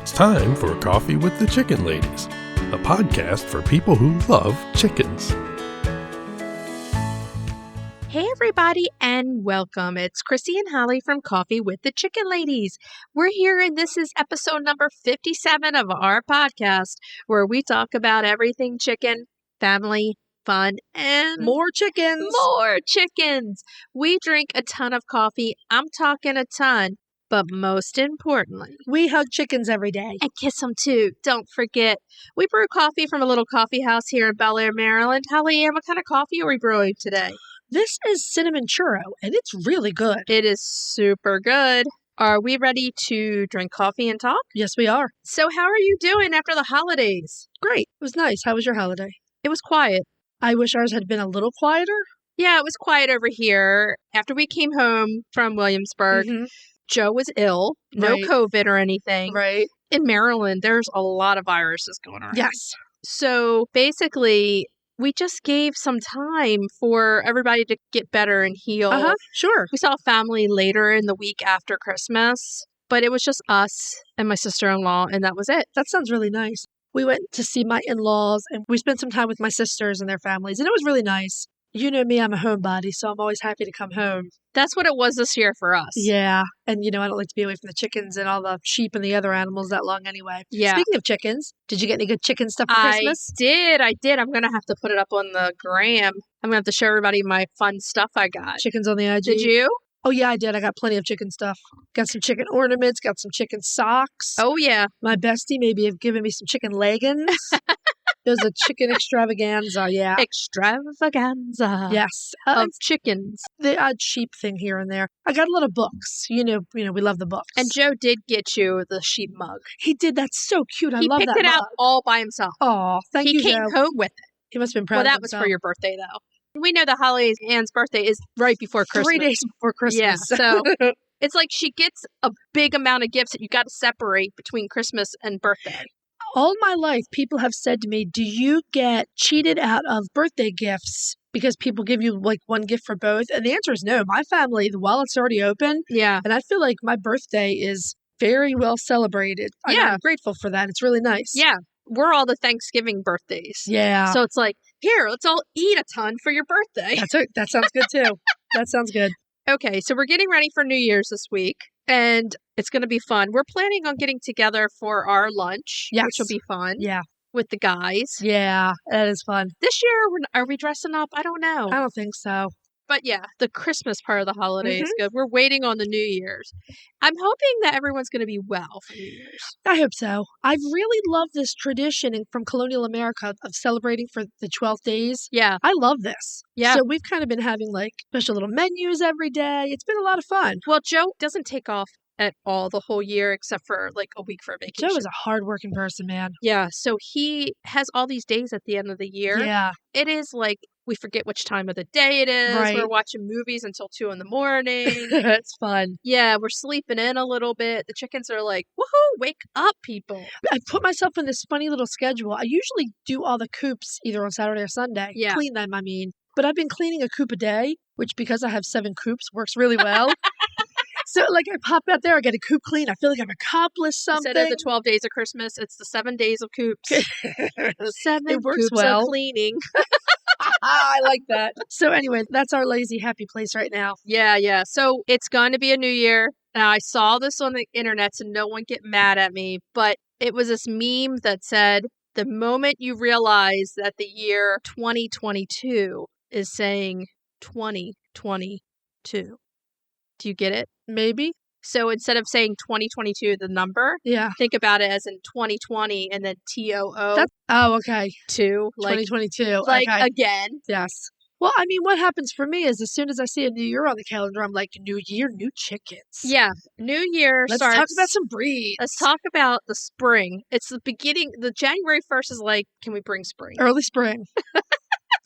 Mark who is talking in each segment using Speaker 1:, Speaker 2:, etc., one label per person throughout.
Speaker 1: It's time for Coffee with the Chicken Ladies, a podcast for people who love chickens.
Speaker 2: Hey everybody and welcome. It's Chrisie&Holly from Coffee with the Chicken Ladies. We're here and this is episode number 57 of our podcast where we talk about everything chicken, family, fun, and
Speaker 3: More chickens.
Speaker 2: more chickens. We drink a ton of coffee. I'm talking a ton. But most importantly,
Speaker 3: We hug chickens every day.
Speaker 2: and kiss them too. Don't forget, we brew coffee from a little coffee house here in Bel Air, Maryland. Holly Ann, what kind of coffee are we brewing today?
Speaker 3: This is cinnamon churro, and it's really good.
Speaker 2: It is super good. Are we ready to drink coffee and talk?
Speaker 3: Yes, we are.
Speaker 2: So how are you doing after the holidays?
Speaker 3: Great. It was nice. How was your holiday?
Speaker 2: It was quiet.
Speaker 3: I wish ours had been a little quieter.
Speaker 2: Yeah, it was quiet over here. After we came home from Williamsburg, Joe was ill. No
Speaker 3: Right.
Speaker 2: COVID or anything.
Speaker 3: Right.
Speaker 2: In Maryland, there's a lot of viruses going around.
Speaker 3: Yes.
Speaker 2: So basically, we just gave some time for everybody to get better and heal.
Speaker 3: Sure.
Speaker 2: We saw family later in the week after Christmas, but it was just us and my sister-in-law, and that was it.
Speaker 3: That sounds really nice. We went to see my in-laws, and we spent some time with my sisters and their families, and it was really nice. You know me, I'm a homebody, so I'm always happy to come home.
Speaker 2: That's what it was this year for us.
Speaker 3: Yeah. And, I don't like to be away from the chickens and all the sheep and the other animals that long anyway.
Speaker 2: Yeah.
Speaker 3: Speaking of chickens, did you get any good chicken stuff for Christmas?
Speaker 2: I did. I'm going to have to put it up on the gram. I'm going to have to show everybody my fun stuff I got.
Speaker 3: Chickens on the IG.
Speaker 2: Did you?
Speaker 3: Oh, yeah, I did. I got plenty of chicken stuff. Got some chicken ornaments, got some chicken socks.
Speaker 2: Oh, yeah.
Speaker 3: My bestie maybe have given me some chicken leggings. It was a chicken extravaganza, yeah.
Speaker 2: Extravaganza.
Speaker 3: Yes.
Speaker 2: Of chickens.
Speaker 3: The odd sheep thing here and there. I got a lot of books. We love the books.
Speaker 2: And Joe did get you the sheep mug.
Speaker 3: He did. That's so cute. I
Speaker 2: He
Speaker 3: love
Speaker 2: picked
Speaker 3: that
Speaker 2: it out
Speaker 3: mug.
Speaker 2: all by himself.
Speaker 3: Oh, thank
Speaker 2: He
Speaker 3: you,
Speaker 2: came
Speaker 3: Joe.
Speaker 2: home with it.
Speaker 3: He must have been proud
Speaker 2: Well,
Speaker 3: of
Speaker 2: that was
Speaker 3: himself.
Speaker 2: for your birthday, though. We know the Holly Ann's birthday is right before Christmas.
Speaker 3: 3 days before Christmas.
Speaker 2: Yeah, so it's like she gets a big amount of gifts that you got to separate between Christmas and birthday.
Speaker 3: All my life, people have said to me, do you get cheated out of birthday gifts because people give you like one gift for both? And the answer is no. My family, the wallet's already open.
Speaker 2: Yeah.
Speaker 3: And I feel like my birthday is very well celebrated. And
Speaker 2: Yeah.
Speaker 3: I'm grateful for that. It's really nice.
Speaker 2: Yeah. We're all the Thanksgiving birthdays.
Speaker 3: Yeah.
Speaker 2: So it's like, here, let's all eat a ton for your birthday.
Speaker 3: That sounds good too. That sounds good.
Speaker 2: Okay, so we're getting ready for New Year's this week, and it's going to be fun. We're planning on getting together for our lunch, which will
Speaker 3: Yes.
Speaker 2: be fun,
Speaker 3: Yeah.
Speaker 2: with the guys.
Speaker 3: Yeah. That is fun.
Speaker 2: This year, are we dressing up? I don't know.
Speaker 3: I don't think so.
Speaker 2: But yeah, the Christmas part of the holiday is good. We're waiting on the New Year's. I'm hoping that everyone's going to be well for New Year's.
Speaker 3: I hope so. I've really loved this tradition from colonial America of celebrating for the 12 days.
Speaker 2: Yeah.
Speaker 3: I love this.
Speaker 2: Yeah.
Speaker 3: So we've kind of been having like special little menus every day. It's been a lot of fun.
Speaker 2: Well, Joe doesn't take off at all the whole year except for like a week for a vacation.
Speaker 3: Joe is a hardworking person, man.
Speaker 2: Yeah, so he has all these days at the end of the year.
Speaker 3: Yeah.
Speaker 2: It is like we forget which time of the day it is.
Speaker 3: Right.
Speaker 2: We're watching movies until 2 in the morning.
Speaker 3: It's fun.
Speaker 2: Yeah, we're sleeping in a little bit. The chickens are like, woohoo, wake up, people.
Speaker 3: I put myself in this funny little schedule. I usually do all the coops either on Saturday or Sunday.
Speaker 2: Yeah.
Speaker 3: Clean them, I mean. But I've been cleaning a coop a day, which because I have 7 coops works really well. So, like, I pop out there, I get a coop clean. I feel like I've accomplished something.
Speaker 2: Instead of the 12 days of Christmas, it's the 7 days of coops. 7
Speaker 3: It works
Speaker 2: coops
Speaker 3: well.
Speaker 2: of cleaning.
Speaker 3: I like that. So, anyway, that's our lazy, happy place right now.
Speaker 2: Yeah. So it's going to be a new year. Now, I saw this on the internet, so no one get mad at me, but it was this meme that said, the moment you realize that the year 2022 is saying 2022. Do you get it?
Speaker 3: Maybe.
Speaker 2: So instead of saying 2022, the number,
Speaker 3: Yeah.
Speaker 2: think about it as in 2020 and then TOO
Speaker 3: Okay.
Speaker 2: 2. Like
Speaker 3: 2022.
Speaker 2: like
Speaker 3: okay.
Speaker 2: again.
Speaker 3: Yes. Well, I mean, what happens for me is as soon as I see a new year on the calendar, I'm like, new year, new chickens.
Speaker 2: Yeah. New year
Speaker 3: Let's
Speaker 2: starts.
Speaker 3: talk about some breeds.
Speaker 2: Let's talk about the spring. It's the beginning. The January 1st is like, can we bring spring?
Speaker 3: Early spring.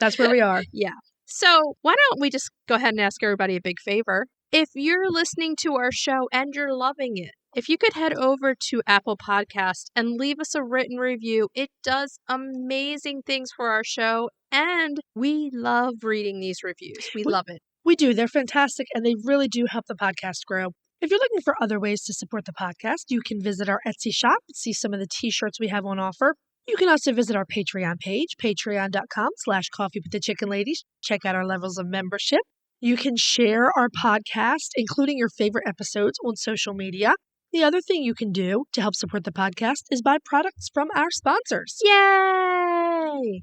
Speaker 3: That's where we are.
Speaker 2: Yeah. So why don't we just go ahead and ask everybody a big favor? If you're listening to our show and you're loving it, if you could head over to Apple Podcast and leave us a written review, it does amazing things for our show. And we love reading these reviews. We love it.
Speaker 3: We do. They're fantastic, and they really do help the podcast grow. If you're looking for other ways to support the podcast, you can visit our Etsy shop and see some of the t-shirts we have on offer. You can also visit our Patreon page, patreon.com/coffeewiththechickenladies. Check out our levels of membership. You can share our podcast, including your favorite episodes, on social media. The other thing you can do to help support the podcast is buy products from our sponsors.
Speaker 2: Yay!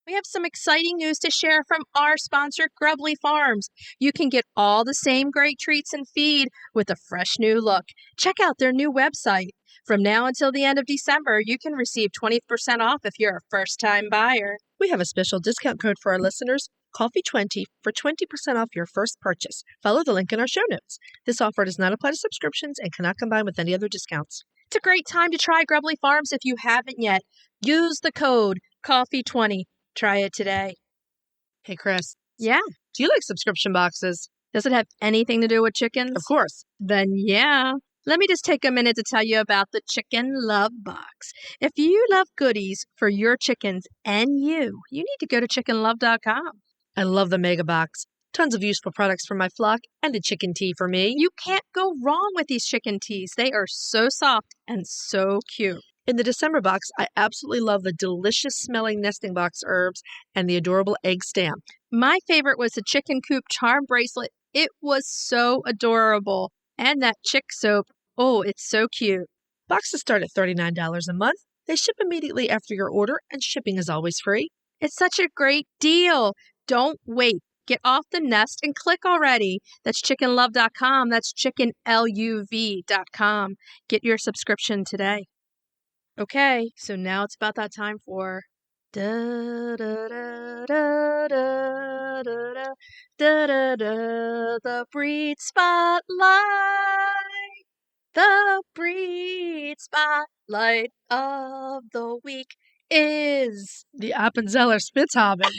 Speaker 2: We have some exciting news to share from our sponsor, Grubly Farms. You can get all the same great treats and feed with a fresh new look. Check out their new website. From now until the end of December, you can receive 20% off if you're a first-time buyer.
Speaker 3: We have a special discount code for our listeners, Coffee20, for 20% off your first purchase. Follow the link in our show notes. This offer does not apply to subscriptions and cannot combine with any other discounts.
Speaker 2: It's a great time to try Grubly Farms if you haven't yet. Use the code Coffee20. Try it today.
Speaker 3: Hey, Chris.
Speaker 2: Yeah.
Speaker 3: Do you like subscription boxes?
Speaker 2: Does it have anything to do with chickens?
Speaker 3: Of course.
Speaker 2: Then yeah. Let me just take a minute to tell you about the Chicken Luv Box. If you love goodies for your chickens and you need to go to chickenluv.com.
Speaker 3: I love the mega box. Tons of useful products for my flock and a chicken tea for me.
Speaker 2: You can't go wrong with these chicken teas. They are so soft and so cute.
Speaker 3: In the December box, I absolutely love the delicious smelling nesting box herbs and the adorable egg stamp.
Speaker 2: My favorite was the chicken coop charm bracelet. It was so adorable. And that chick soap. Oh, it's so cute.
Speaker 3: Boxes start at $39 a month. They ship immediately after your order, and shipping is always free.
Speaker 2: It's such a great deal. Don't wait. Get off the nest and click already. That's chickenluv.com. That's chickenluv.com. Get your subscription today. Okay, so now it's about that time for da da da da da da da da da the breed spotlight. The breed spotlight of the week is
Speaker 3: the Apenzeller Spitzhauben.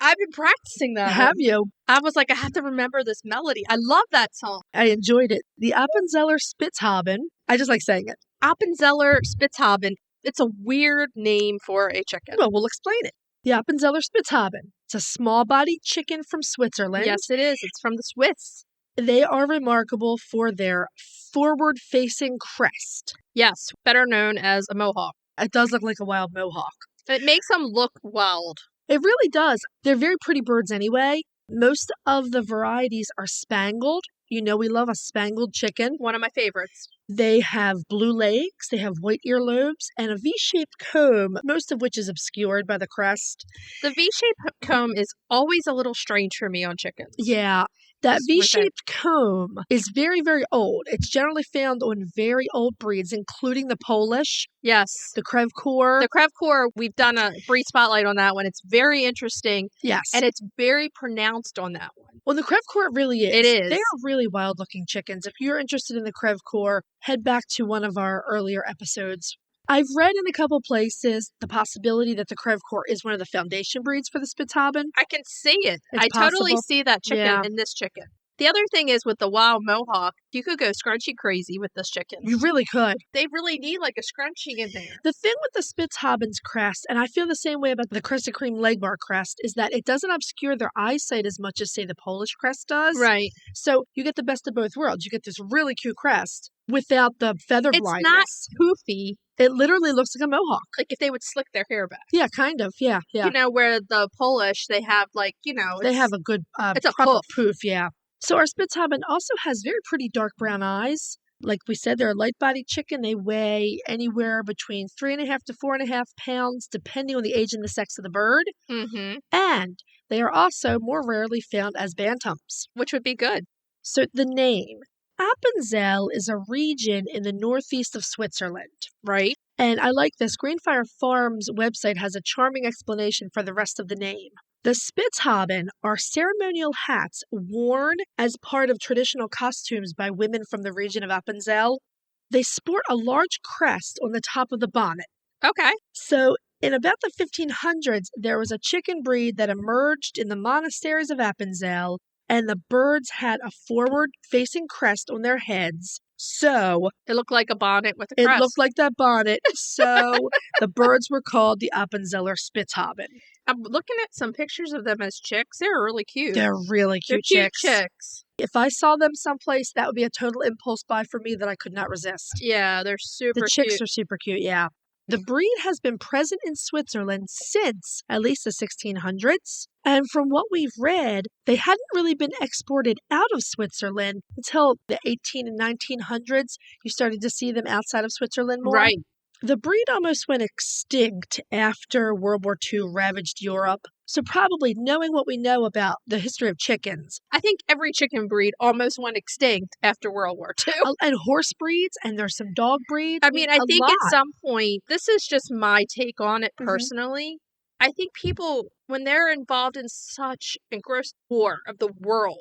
Speaker 2: I've been practicing that.
Speaker 3: Have you?
Speaker 2: I was like, I have to remember this melody. I love that song.
Speaker 3: I enjoyed it. The Apenzeller Spitzhauben. I just like saying it.
Speaker 2: Apenzeller Spitzhauben. It's a weird name for a chicken.
Speaker 3: Well, we'll explain it. The Apenzeller Spitzhauben. It's a small-bodied chicken from Switzerland.
Speaker 2: Yes, it is. It's from the Swiss.
Speaker 3: They are remarkable for their forward-facing crest.
Speaker 2: Yes, better known as a mohawk.
Speaker 3: It does look like a wild mohawk.
Speaker 2: It makes them look wild.
Speaker 3: It really does. They're very pretty birds anyway. Most of the varieties are spangled. You know we love a spangled chicken.
Speaker 2: One of my favorites.
Speaker 3: They have blue legs, they have white earlobes, and a V-shaped comb, most of which is obscured by the crest.
Speaker 2: The V-shaped comb is always a little strange for me on chickens.
Speaker 3: Yeah, that V-shaped comb is very, very old. It's generally found on very old breeds, including the Polish.
Speaker 2: Yes.
Speaker 3: The Crevecoeur.
Speaker 2: The Crevecoeur, we've done a breed spotlight on that one. It's very interesting.
Speaker 3: Yes.
Speaker 2: And it's very pronounced on that one.
Speaker 3: Well, the Crevecoeur really is.
Speaker 2: It is.
Speaker 3: They are really wild-looking chickens. If you're interested in the Crevecoeur, head back to one of our earlier episodes. I've read in a couple places the possibility that the Crevecoeur is one of the foundation breeds for the Spitzhauben.
Speaker 2: I can see it.
Speaker 3: It's
Speaker 2: totally
Speaker 3: possible.
Speaker 2: see that chicken in this chicken. The other thing is with the wild mohawk, you could go scrunchy crazy with this chicken.
Speaker 3: You really could.
Speaker 2: They really need like a scrunchie in there.
Speaker 3: The thing with the Spitzhauben's crest, and I feel the same way about the Crested Cream Legbar crest, is that it doesn't obscure their eyesight as much as, say, the Polish crest does.
Speaker 2: Right.
Speaker 3: So you get the best of both worlds. You get this really cute crest without the feather blindness.
Speaker 2: It's not poofy.
Speaker 3: It literally looks like a mohawk.
Speaker 2: Like if they would slick their hair back.
Speaker 3: Yeah, kind of. Yeah.
Speaker 2: You know, where the Polish, they have like,
Speaker 3: they have a good
Speaker 2: it's a
Speaker 3: proper poof, yeah. So our Spitzhauben also has very pretty dark brown eyes. Like we said, they're a light-bodied chicken. They weigh anywhere between 3.5 to 4.5 pounds, depending on the age and the sex of the bird.
Speaker 2: Mm-hmm.
Speaker 3: And they are also more rarely found as bantams.
Speaker 2: Which would be good.
Speaker 3: So the name, Appenzell, is a region in the northeast of Switzerland.
Speaker 2: Right.
Speaker 3: And I like this. Greenfire Farms website has a charming explanation for the rest of the name. The Spitzhauben are ceremonial hats worn as part of traditional costumes by women from the region of Appenzell. They sport a large crest on the top of the bonnet.
Speaker 2: Okay.
Speaker 3: So in about the 1500s, there was a chicken breed that emerged in the monasteries of Appenzell, and the birds had a forward-facing crest on their heads. So
Speaker 2: it looked like a bonnet with a crest.
Speaker 3: It looked like that bonnet. So the birds were called the Apenzeller Spitzhauben.
Speaker 2: I'm looking at some pictures of them as chicks. They're really cute.
Speaker 3: They're really
Speaker 2: They're
Speaker 3: cute
Speaker 2: cute
Speaker 3: chicks.
Speaker 2: chicks.
Speaker 3: If I saw them someplace, that would be a total impulse buy for me that I could not resist.
Speaker 2: Yeah, they're
Speaker 3: The
Speaker 2: super
Speaker 3: chicks
Speaker 2: cute.
Speaker 3: are super cute, yeah. The breed has been present in Switzerland since at least the 1600s. And from what we've read, they hadn't really been exported out of Switzerland until the 18 and 1900s. You started to see them outside of Switzerland more.
Speaker 2: Right.
Speaker 3: The breed almost went extinct after World War II ravaged Europe. So probably knowing what we know about the history of chickens.
Speaker 2: I think every chicken breed almost went extinct after World War II.
Speaker 3: And horse breeds, and there's some dog breeds.
Speaker 2: I mean, I think
Speaker 3: lot.
Speaker 2: at some point, this is just my take on it
Speaker 3: Mhm.
Speaker 2: personally. I think people, when they're involved in such engrossed war of the world,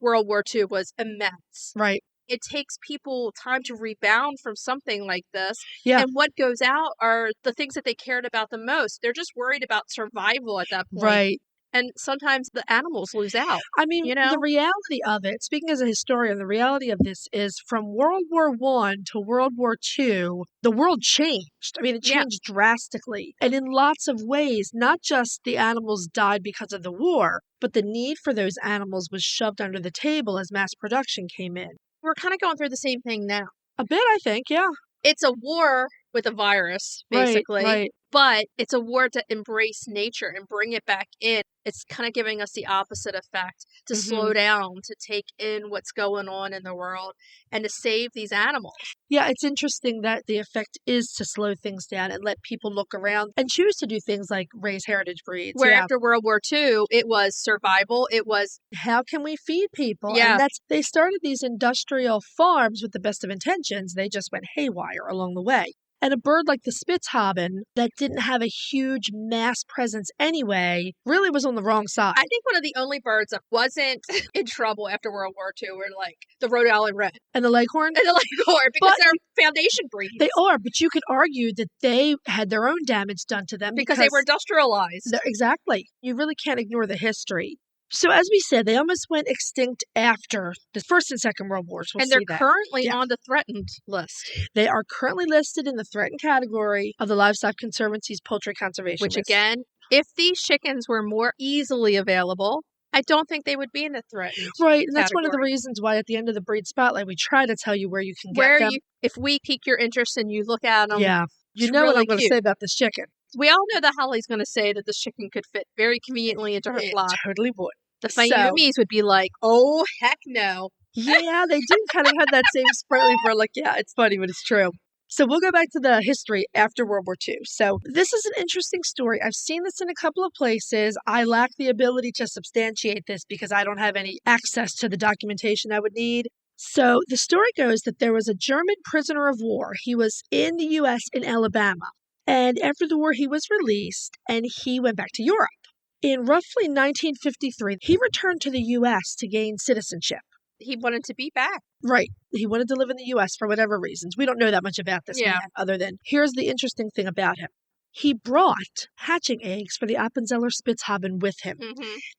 Speaker 2: World War II was immense.
Speaker 3: Right.
Speaker 2: It takes people time to rebound from something like this.
Speaker 3: Yeah.
Speaker 2: And what goes out are the things that they cared about the most. They're just worried about survival at that point.
Speaker 3: Right.
Speaker 2: And sometimes the animals lose out.
Speaker 3: I mean,
Speaker 2: You know?
Speaker 3: the reality of it, speaking as a historian, the reality of this is from World War I to World War II, the world changed. I mean, it
Speaker 2: Yeah.
Speaker 3: changed drastically. And in lots of ways, not just the animals died because of the war, but the need for those animals was shoved under the table as mass production came in.
Speaker 2: We're kind of going through the same thing now.
Speaker 3: A bit, I think, yeah.
Speaker 2: It's a war with a virus, basically.
Speaker 3: Right.
Speaker 2: But it's a war to embrace nature and bring it back in. It's kind of giving us the opposite effect, to slow down, to take in what's going on in the world, and to save these animals.
Speaker 3: Yeah, it's interesting that the effect is to slow things down and let people look around and choose to do things like raise heritage breeds.
Speaker 2: Where
Speaker 3: Yeah.
Speaker 2: after World War II, it was survival. It was,
Speaker 3: How can we feed people?
Speaker 2: Yeah.
Speaker 3: And they started these industrial farms with the best of intentions. They just went haywire along the way. And a bird like the Spitzhauben that didn't have a huge mass presence anyway really was on the wrong side.
Speaker 2: I think one of the only birds that wasn't in trouble after World War II were like the Rhode Island Red
Speaker 3: And the Leghorn?
Speaker 2: and the Leghorn, because
Speaker 3: But
Speaker 2: they're foundation breeds.
Speaker 3: They are, but you could argue that they had their own damage done to them
Speaker 2: because they were industrialized.
Speaker 3: Exactly. You really can't ignore the history. So as we said, they almost went extinct after the First and Second World Wars. We'll
Speaker 2: And they're
Speaker 3: see that.
Speaker 2: currently
Speaker 3: Yeah.
Speaker 2: on the threatened list.
Speaker 3: They are currently listed in the threatened category of the Livestock Conservancy's Poultry Conservation
Speaker 2: Which
Speaker 3: list.
Speaker 2: again, if these chickens were more easily available, I don't think they would be in the threatened.
Speaker 3: Right, and that's one of the
Speaker 2: category.
Speaker 3: reasons why at the end of the breed spotlight we try to tell you where you can get them.
Speaker 2: If we pique your interest and you look at them,
Speaker 3: Yeah, you
Speaker 2: it's
Speaker 3: know what
Speaker 2: really
Speaker 3: I'm going to
Speaker 2: cute.
Speaker 3: say about this chicken.
Speaker 2: We all know that Holly's going to say that this chicken could fit very conveniently into her
Speaker 3: It
Speaker 2: flock.
Speaker 3: totally would.
Speaker 2: The
Speaker 3: So-
Speaker 2: Fayumis would be like, oh, heck no.
Speaker 3: Yeah, they do kind of have that same sprightly for like, yeah, it's funny, but it's true. So we'll go back to the history after World War II. So this is an interesting story. I've seen this in a couple of places. I lack the ability to substantiate this because I don't have any access to the documentation I would need. So the story goes that there was a German prisoner of war. He was in the U.S. in Alabama. And after the war, he was released and he went back to Europe. In roughly 1953, he returned to the U.S. to gain citizenship.
Speaker 2: He wanted to be back.
Speaker 3: Right. He wanted to live in the U.S. for whatever reasons. We don't know that much about this
Speaker 2: Yeah.
Speaker 3: man other than here's the interesting thing about him. He brought hatching eggs for the Apenzeller Spitzhauben with him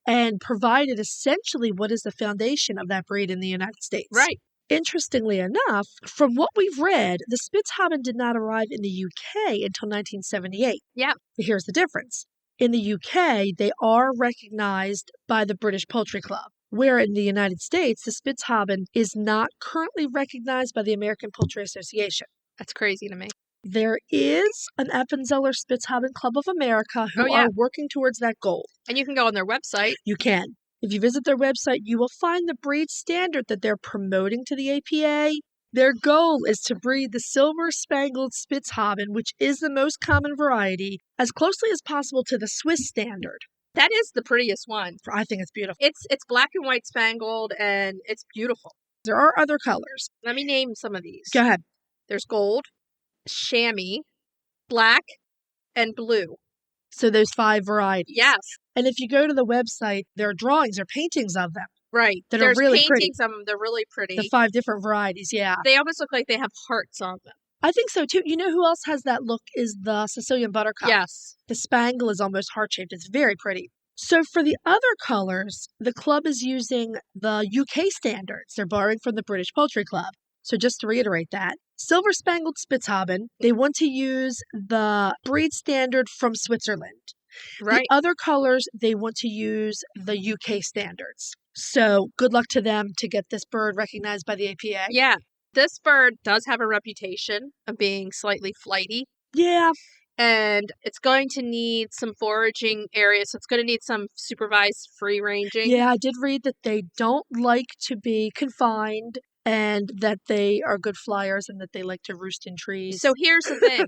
Speaker 3: and provided essentially what is the foundation of that breed in the United States.
Speaker 2: Right.
Speaker 3: Interestingly enough, from what we've read, the Spitzhauben did not arrive in the UK until 1978.
Speaker 2: Yeah.
Speaker 3: Here's the difference. In the UK, they are recognized by the British Poultry Club, where in the United States, the Spitzhauben is not currently recognized by the American Poultry Association.
Speaker 2: That's crazy to me.
Speaker 3: There is an Apenzeller Spitzhauben Club of America who are working towards that goal.
Speaker 2: And you can go on their website.
Speaker 3: You can. If you visit their website, you will find the breed standard that they're promoting to the APA. Their goal is to breed the silver-spangled Spitzhauben, which is the most common variety, as closely as possible to the Swiss standard.
Speaker 2: That is the prettiest one.
Speaker 3: I think it's beautiful.
Speaker 2: It's black and white spangled, and it's beautiful.
Speaker 3: There are other colors.
Speaker 2: Let me name some of these.
Speaker 3: Go ahead.
Speaker 2: There's gold, chamois, black, and blue.
Speaker 3: So those 5 varieties.
Speaker 2: Yes.
Speaker 3: And if you go to the website, there are drawings or paintings of them.
Speaker 2: Right.
Speaker 3: That
Speaker 2: There's
Speaker 3: are really
Speaker 2: paintings
Speaker 3: pretty.
Speaker 2: of them. They're really pretty.
Speaker 3: The 5 different varieties, yeah.
Speaker 2: They almost look like they have hearts on them.
Speaker 3: I think so too. You know who else has that look is the Sicilian buttercup.
Speaker 2: Yes.
Speaker 3: The spangle is almost heart-shaped. It's very pretty. So for the other colors, the club is using the UK standards. They're borrowing from the British Poultry Club. So just to reiterate that, silver-spangled Spitzhauben, they want to use the breed standard from Switzerland.
Speaker 2: Right.
Speaker 3: The other colors, they want to use the UK standards. So good luck to them to get this bird recognized by the APA.
Speaker 2: Yeah. This bird does have a reputation of being slightly flighty.
Speaker 3: Yeah.
Speaker 2: And it's going to need some foraging areas. So it's going to need some supervised free ranging.
Speaker 3: Yeah, I did read that they don't like to be confined and that they are good flyers and that they like to roost in trees.
Speaker 2: So here's the thing.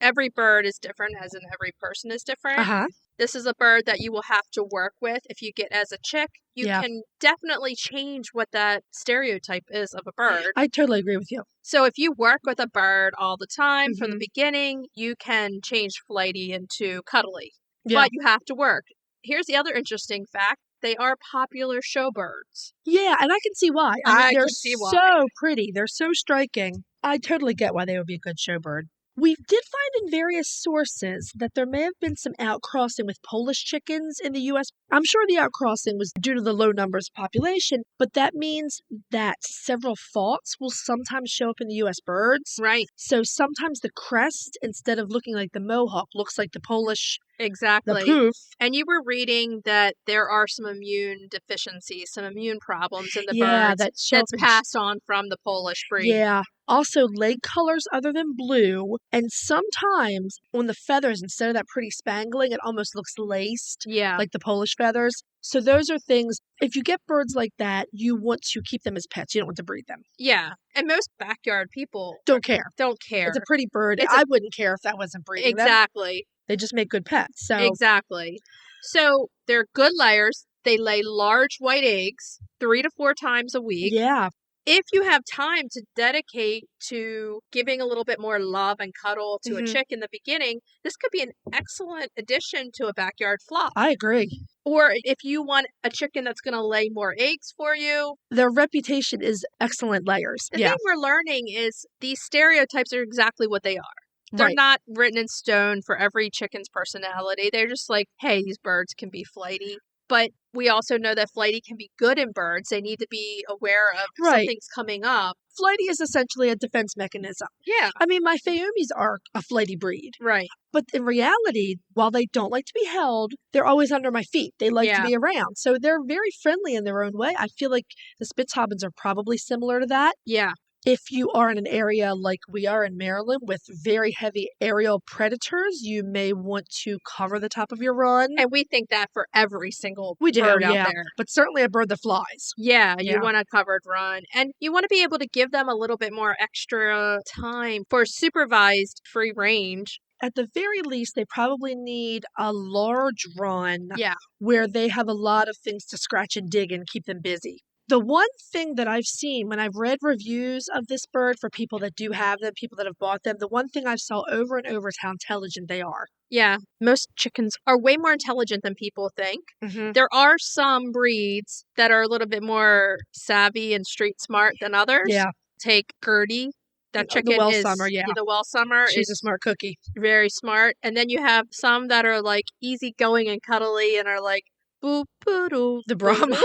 Speaker 2: Every bird is different, as in every person is different.
Speaker 3: Uh-huh.
Speaker 2: This is a bird that you will have to work with. If you get as a chick, you
Speaker 3: Yeah.
Speaker 2: can definitely change what that stereotype is of a bird.
Speaker 3: I totally agree with you.
Speaker 2: So if you work with a bird all the time from the
Speaker 3: Mhm.
Speaker 2: beginning, you can change flighty into cuddly.
Speaker 3: Yeah.
Speaker 2: But you have to work. Here's the other interesting fact. They are popular show birds.
Speaker 3: Yeah, and I can see why.
Speaker 2: I
Speaker 3: they're
Speaker 2: can see why.
Speaker 3: so pretty. They're so striking. I totally get why they would be a good show bird. We did find in various sources that there may have been some outcrossing with Polish chickens in the U.S. I'm sure the outcrossing was due to the low numbers of population, but that means that several faults will sometimes show up in the U.S. birds.
Speaker 2: Right.
Speaker 3: So sometimes the crest, instead of looking like the mohawk, looks like the Polish,
Speaker 2: Exactly.
Speaker 3: the poof.
Speaker 2: And you were reading that there are some immune deficiencies, some immune problems in the
Speaker 3: Yeah,
Speaker 2: birds
Speaker 3: that's
Speaker 2: passed on from the Polish breed.
Speaker 3: Yeah. Also, leg colors other than blue. And sometimes on the feathers, instead of that pretty spangling, it almost looks laced,
Speaker 2: Yeah.
Speaker 3: like the Polish feathers. So those are things, if you get birds like that, you want to keep them as pets. You don't want to breed them.
Speaker 2: Yeah. And most backyard people
Speaker 3: Don't care.
Speaker 2: don't care.
Speaker 3: It's a pretty bird.
Speaker 2: It's
Speaker 3: I wouldn't care if that wasn't breeding them.
Speaker 2: Exactly.
Speaker 3: They just make good pets. So
Speaker 2: Exactly. So they're good layers. They lay large white eggs 3 to 4 times a week.
Speaker 3: yeah.
Speaker 2: If you have time to dedicate to giving a little bit more love and cuddle to a
Speaker 3: Mhm.
Speaker 2: chick in the beginning, this could be an excellent addition to a backyard flock.
Speaker 3: I agree.
Speaker 2: Or if you want a chicken that's going to lay more eggs for you.
Speaker 3: Their reputation is excellent layers.
Speaker 2: The thing we're learning is these stereotypes are exactly what they are. They're
Speaker 3: Right.
Speaker 2: not written in stone for every chicken's personality. They're just like, hey, these birds can be flighty. But we also know that flighty can be good in birds. They need to be aware of
Speaker 3: Right.
Speaker 2: something's coming up.
Speaker 3: Flighty is essentially a defense mechanism.
Speaker 2: Yeah.
Speaker 3: I mean, my Fayomis are a flighty breed.
Speaker 2: Right.
Speaker 3: But in reality, while they don't like to be held, they're always under my feet. They like to
Speaker 2: Yeah.
Speaker 3: be around. So they're very friendly in their own way. I feel like the Spitzhaubens are probably similar to that.
Speaker 2: Yeah.
Speaker 3: If you are in an area like we are in Maryland with very heavy aerial predators, you may want to cover the top of your run.
Speaker 2: And we think that for every single
Speaker 3: We do,
Speaker 2: bird out
Speaker 3: yeah.
Speaker 2: there.
Speaker 3: But certainly a bird that flies.
Speaker 2: Yeah, you
Speaker 3: Yeah.
Speaker 2: want a covered run. And you want to be able to give them a little bit more extra time for supervised free range.
Speaker 3: At the very least, they probably need a large run
Speaker 2: Yeah.
Speaker 3: where they have a lot of things to scratch and dig and keep them busy. The one thing that I've seen when I've read reviews of this bird for people that do have them, people that have bought them, the one thing I've saw over and over is how intelligent they are.
Speaker 2: Yeah, most chickens are way more intelligent than people think.
Speaker 3: Mm-hmm.
Speaker 2: There are some breeds that are a little bit more savvy and street smart than others.
Speaker 3: Yeah.
Speaker 2: Take Gertie. That chicken
Speaker 3: The
Speaker 2: is
Speaker 3: Welsummer, yeah.
Speaker 2: the Welsummer
Speaker 3: She's a
Speaker 2: is
Speaker 3: smart cookie.
Speaker 2: very smart. And then you have some that are like easygoing and cuddly and are like boop boodoo.
Speaker 3: The Brahmas.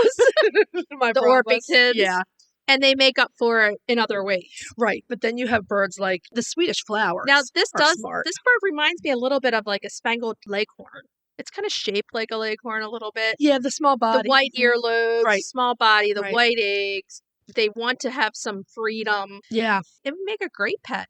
Speaker 3: My
Speaker 2: The
Speaker 3: Brahmas.
Speaker 2: Orpingtons.
Speaker 3: Yeah.
Speaker 2: And they make up for it in other ways.
Speaker 3: Right. But then you have birds like the Swedish flowers.
Speaker 2: Now this
Speaker 3: are smart.
Speaker 2: this bird reminds me a little bit of like a spangled leghorn. It's kind of shaped like a leghorn a little bit.
Speaker 3: Yeah, the small body.
Speaker 2: The white earlobes,
Speaker 3: Right.
Speaker 2: small body, the
Speaker 3: Right.
Speaker 2: white eggs. They want to have some freedom.
Speaker 3: Yeah.
Speaker 2: It would make a great pet.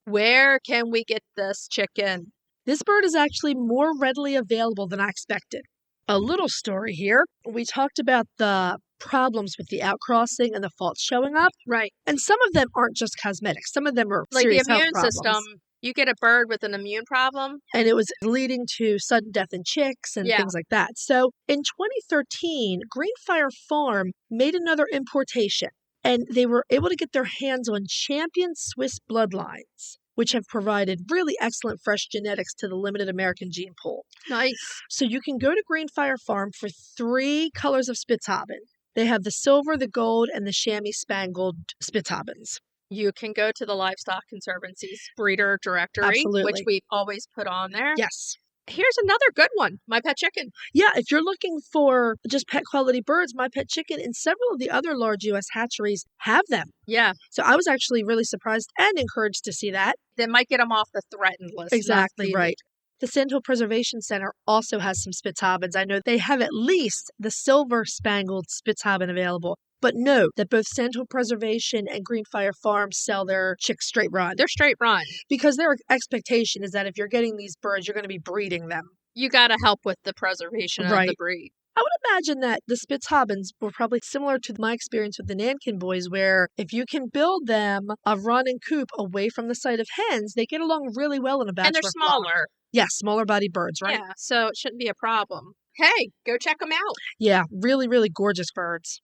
Speaker 2: Where can we get this chicken?
Speaker 3: This bird is actually more readily available than I expected. A little story here. We talked about the problems with the outcrossing and the faults showing up.
Speaker 2: Right.
Speaker 3: And some of them aren't just cosmetic. Some of them are
Speaker 2: Like the
Speaker 3: serious health
Speaker 2: immune
Speaker 3: problems.
Speaker 2: system, you get a bird with an immune problem.
Speaker 3: And it was leading to sudden death in chicks and
Speaker 2: Yeah.
Speaker 3: things like that. So in 2013, Greenfire Farm made another importation. And they were able to get their hands on champion Swiss bloodlines, which have provided really excellent fresh genetics to the limited American gene pool.
Speaker 2: Nice.
Speaker 3: So you can go to Greenfire Farm for 3 colors of Spitzhauben. They have the silver, the gold, and the chamois spangled Spitzhaubens.
Speaker 2: You can go to the Livestock Conservancy's breeder directory,
Speaker 3: Absolutely.
Speaker 2: which we've always put on there.
Speaker 3: Yes.
Speaker 2: Here's another good one, My Pet Chicken.
Speaker 3: Yeah, if you're looking for just pet quality birds, My Pet Chicken and several of the other large U.S. hatcheries have them.
Speaker 2: Yeah,
Speaker 3: So I was actually really surprised and encouraged to see that.
Speaker 2: they might get them off the threatened list. not
Speaker 3: Exactly
Speaker 2: the-
Speaker 3: right. The Sandhill Preservation Center also has some Spitzhaubens. I know they have at least the silver spangled Spitzhauben available. But note that both Sandhill Preservation and Greenfire Farms sell their chicks straight run.
Speaker 2: They're straight run.
Speaker 3: Because their expectation is that if you're getting these birds, you're going to be breeding them.
Speaker 2: You got to help with the preservation of the breed.
Speaker 3: I would imagine that the Spitzhaubens were probably similar to my experience with the Nankin boys, where if you can build them a run and coop away from the site of hens, they get along really well in a bachelor
Speaker 2: And they're smaller.
Speaker 3: flock. Yeah, smaller bodied birds, right?
Speaker 2: Yeah, so it shouldn't be a problem. Hey, go check them out.
Speaker 3: Yeah, really, really gorgeous birds.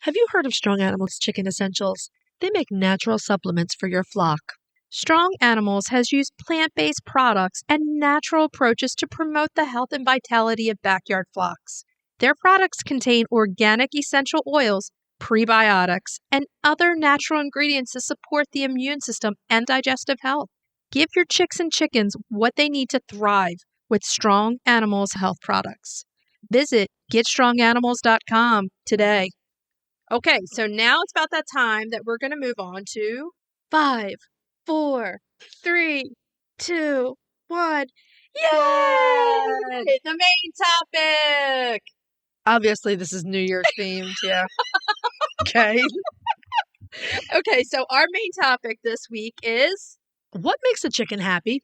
Speaker 3: Have you heard of Strong Animals Chicken Essentials? They make natural supplements for your flock.
Speaker 2: Strong Animals has used plant-based products and natural approaches to promote the health and vitality of backyard flocks. Their products contain organic essential oils, prebiotics, and other natural ingredients to support the immune system and digestive health. Give your chicks and chickens what they need to thrive with Strong Animals health products. Visit GetStrongAnimals.com today. Okay, so now it's about that time that we're going to move on to 5, 4, 3, 2, 1. Yay! The main topic!
Speaker 3: Obviously, this is New Year's themed, yeah. Okay.
Speaker 2: Okay, so our main topic this week is...
Speaker 3: What makes a chicken happy?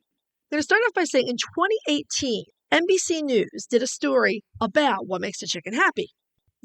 Speaker 3: I'm going to start off by saying in 2018, NBC News did a story about what makes a chicken happy.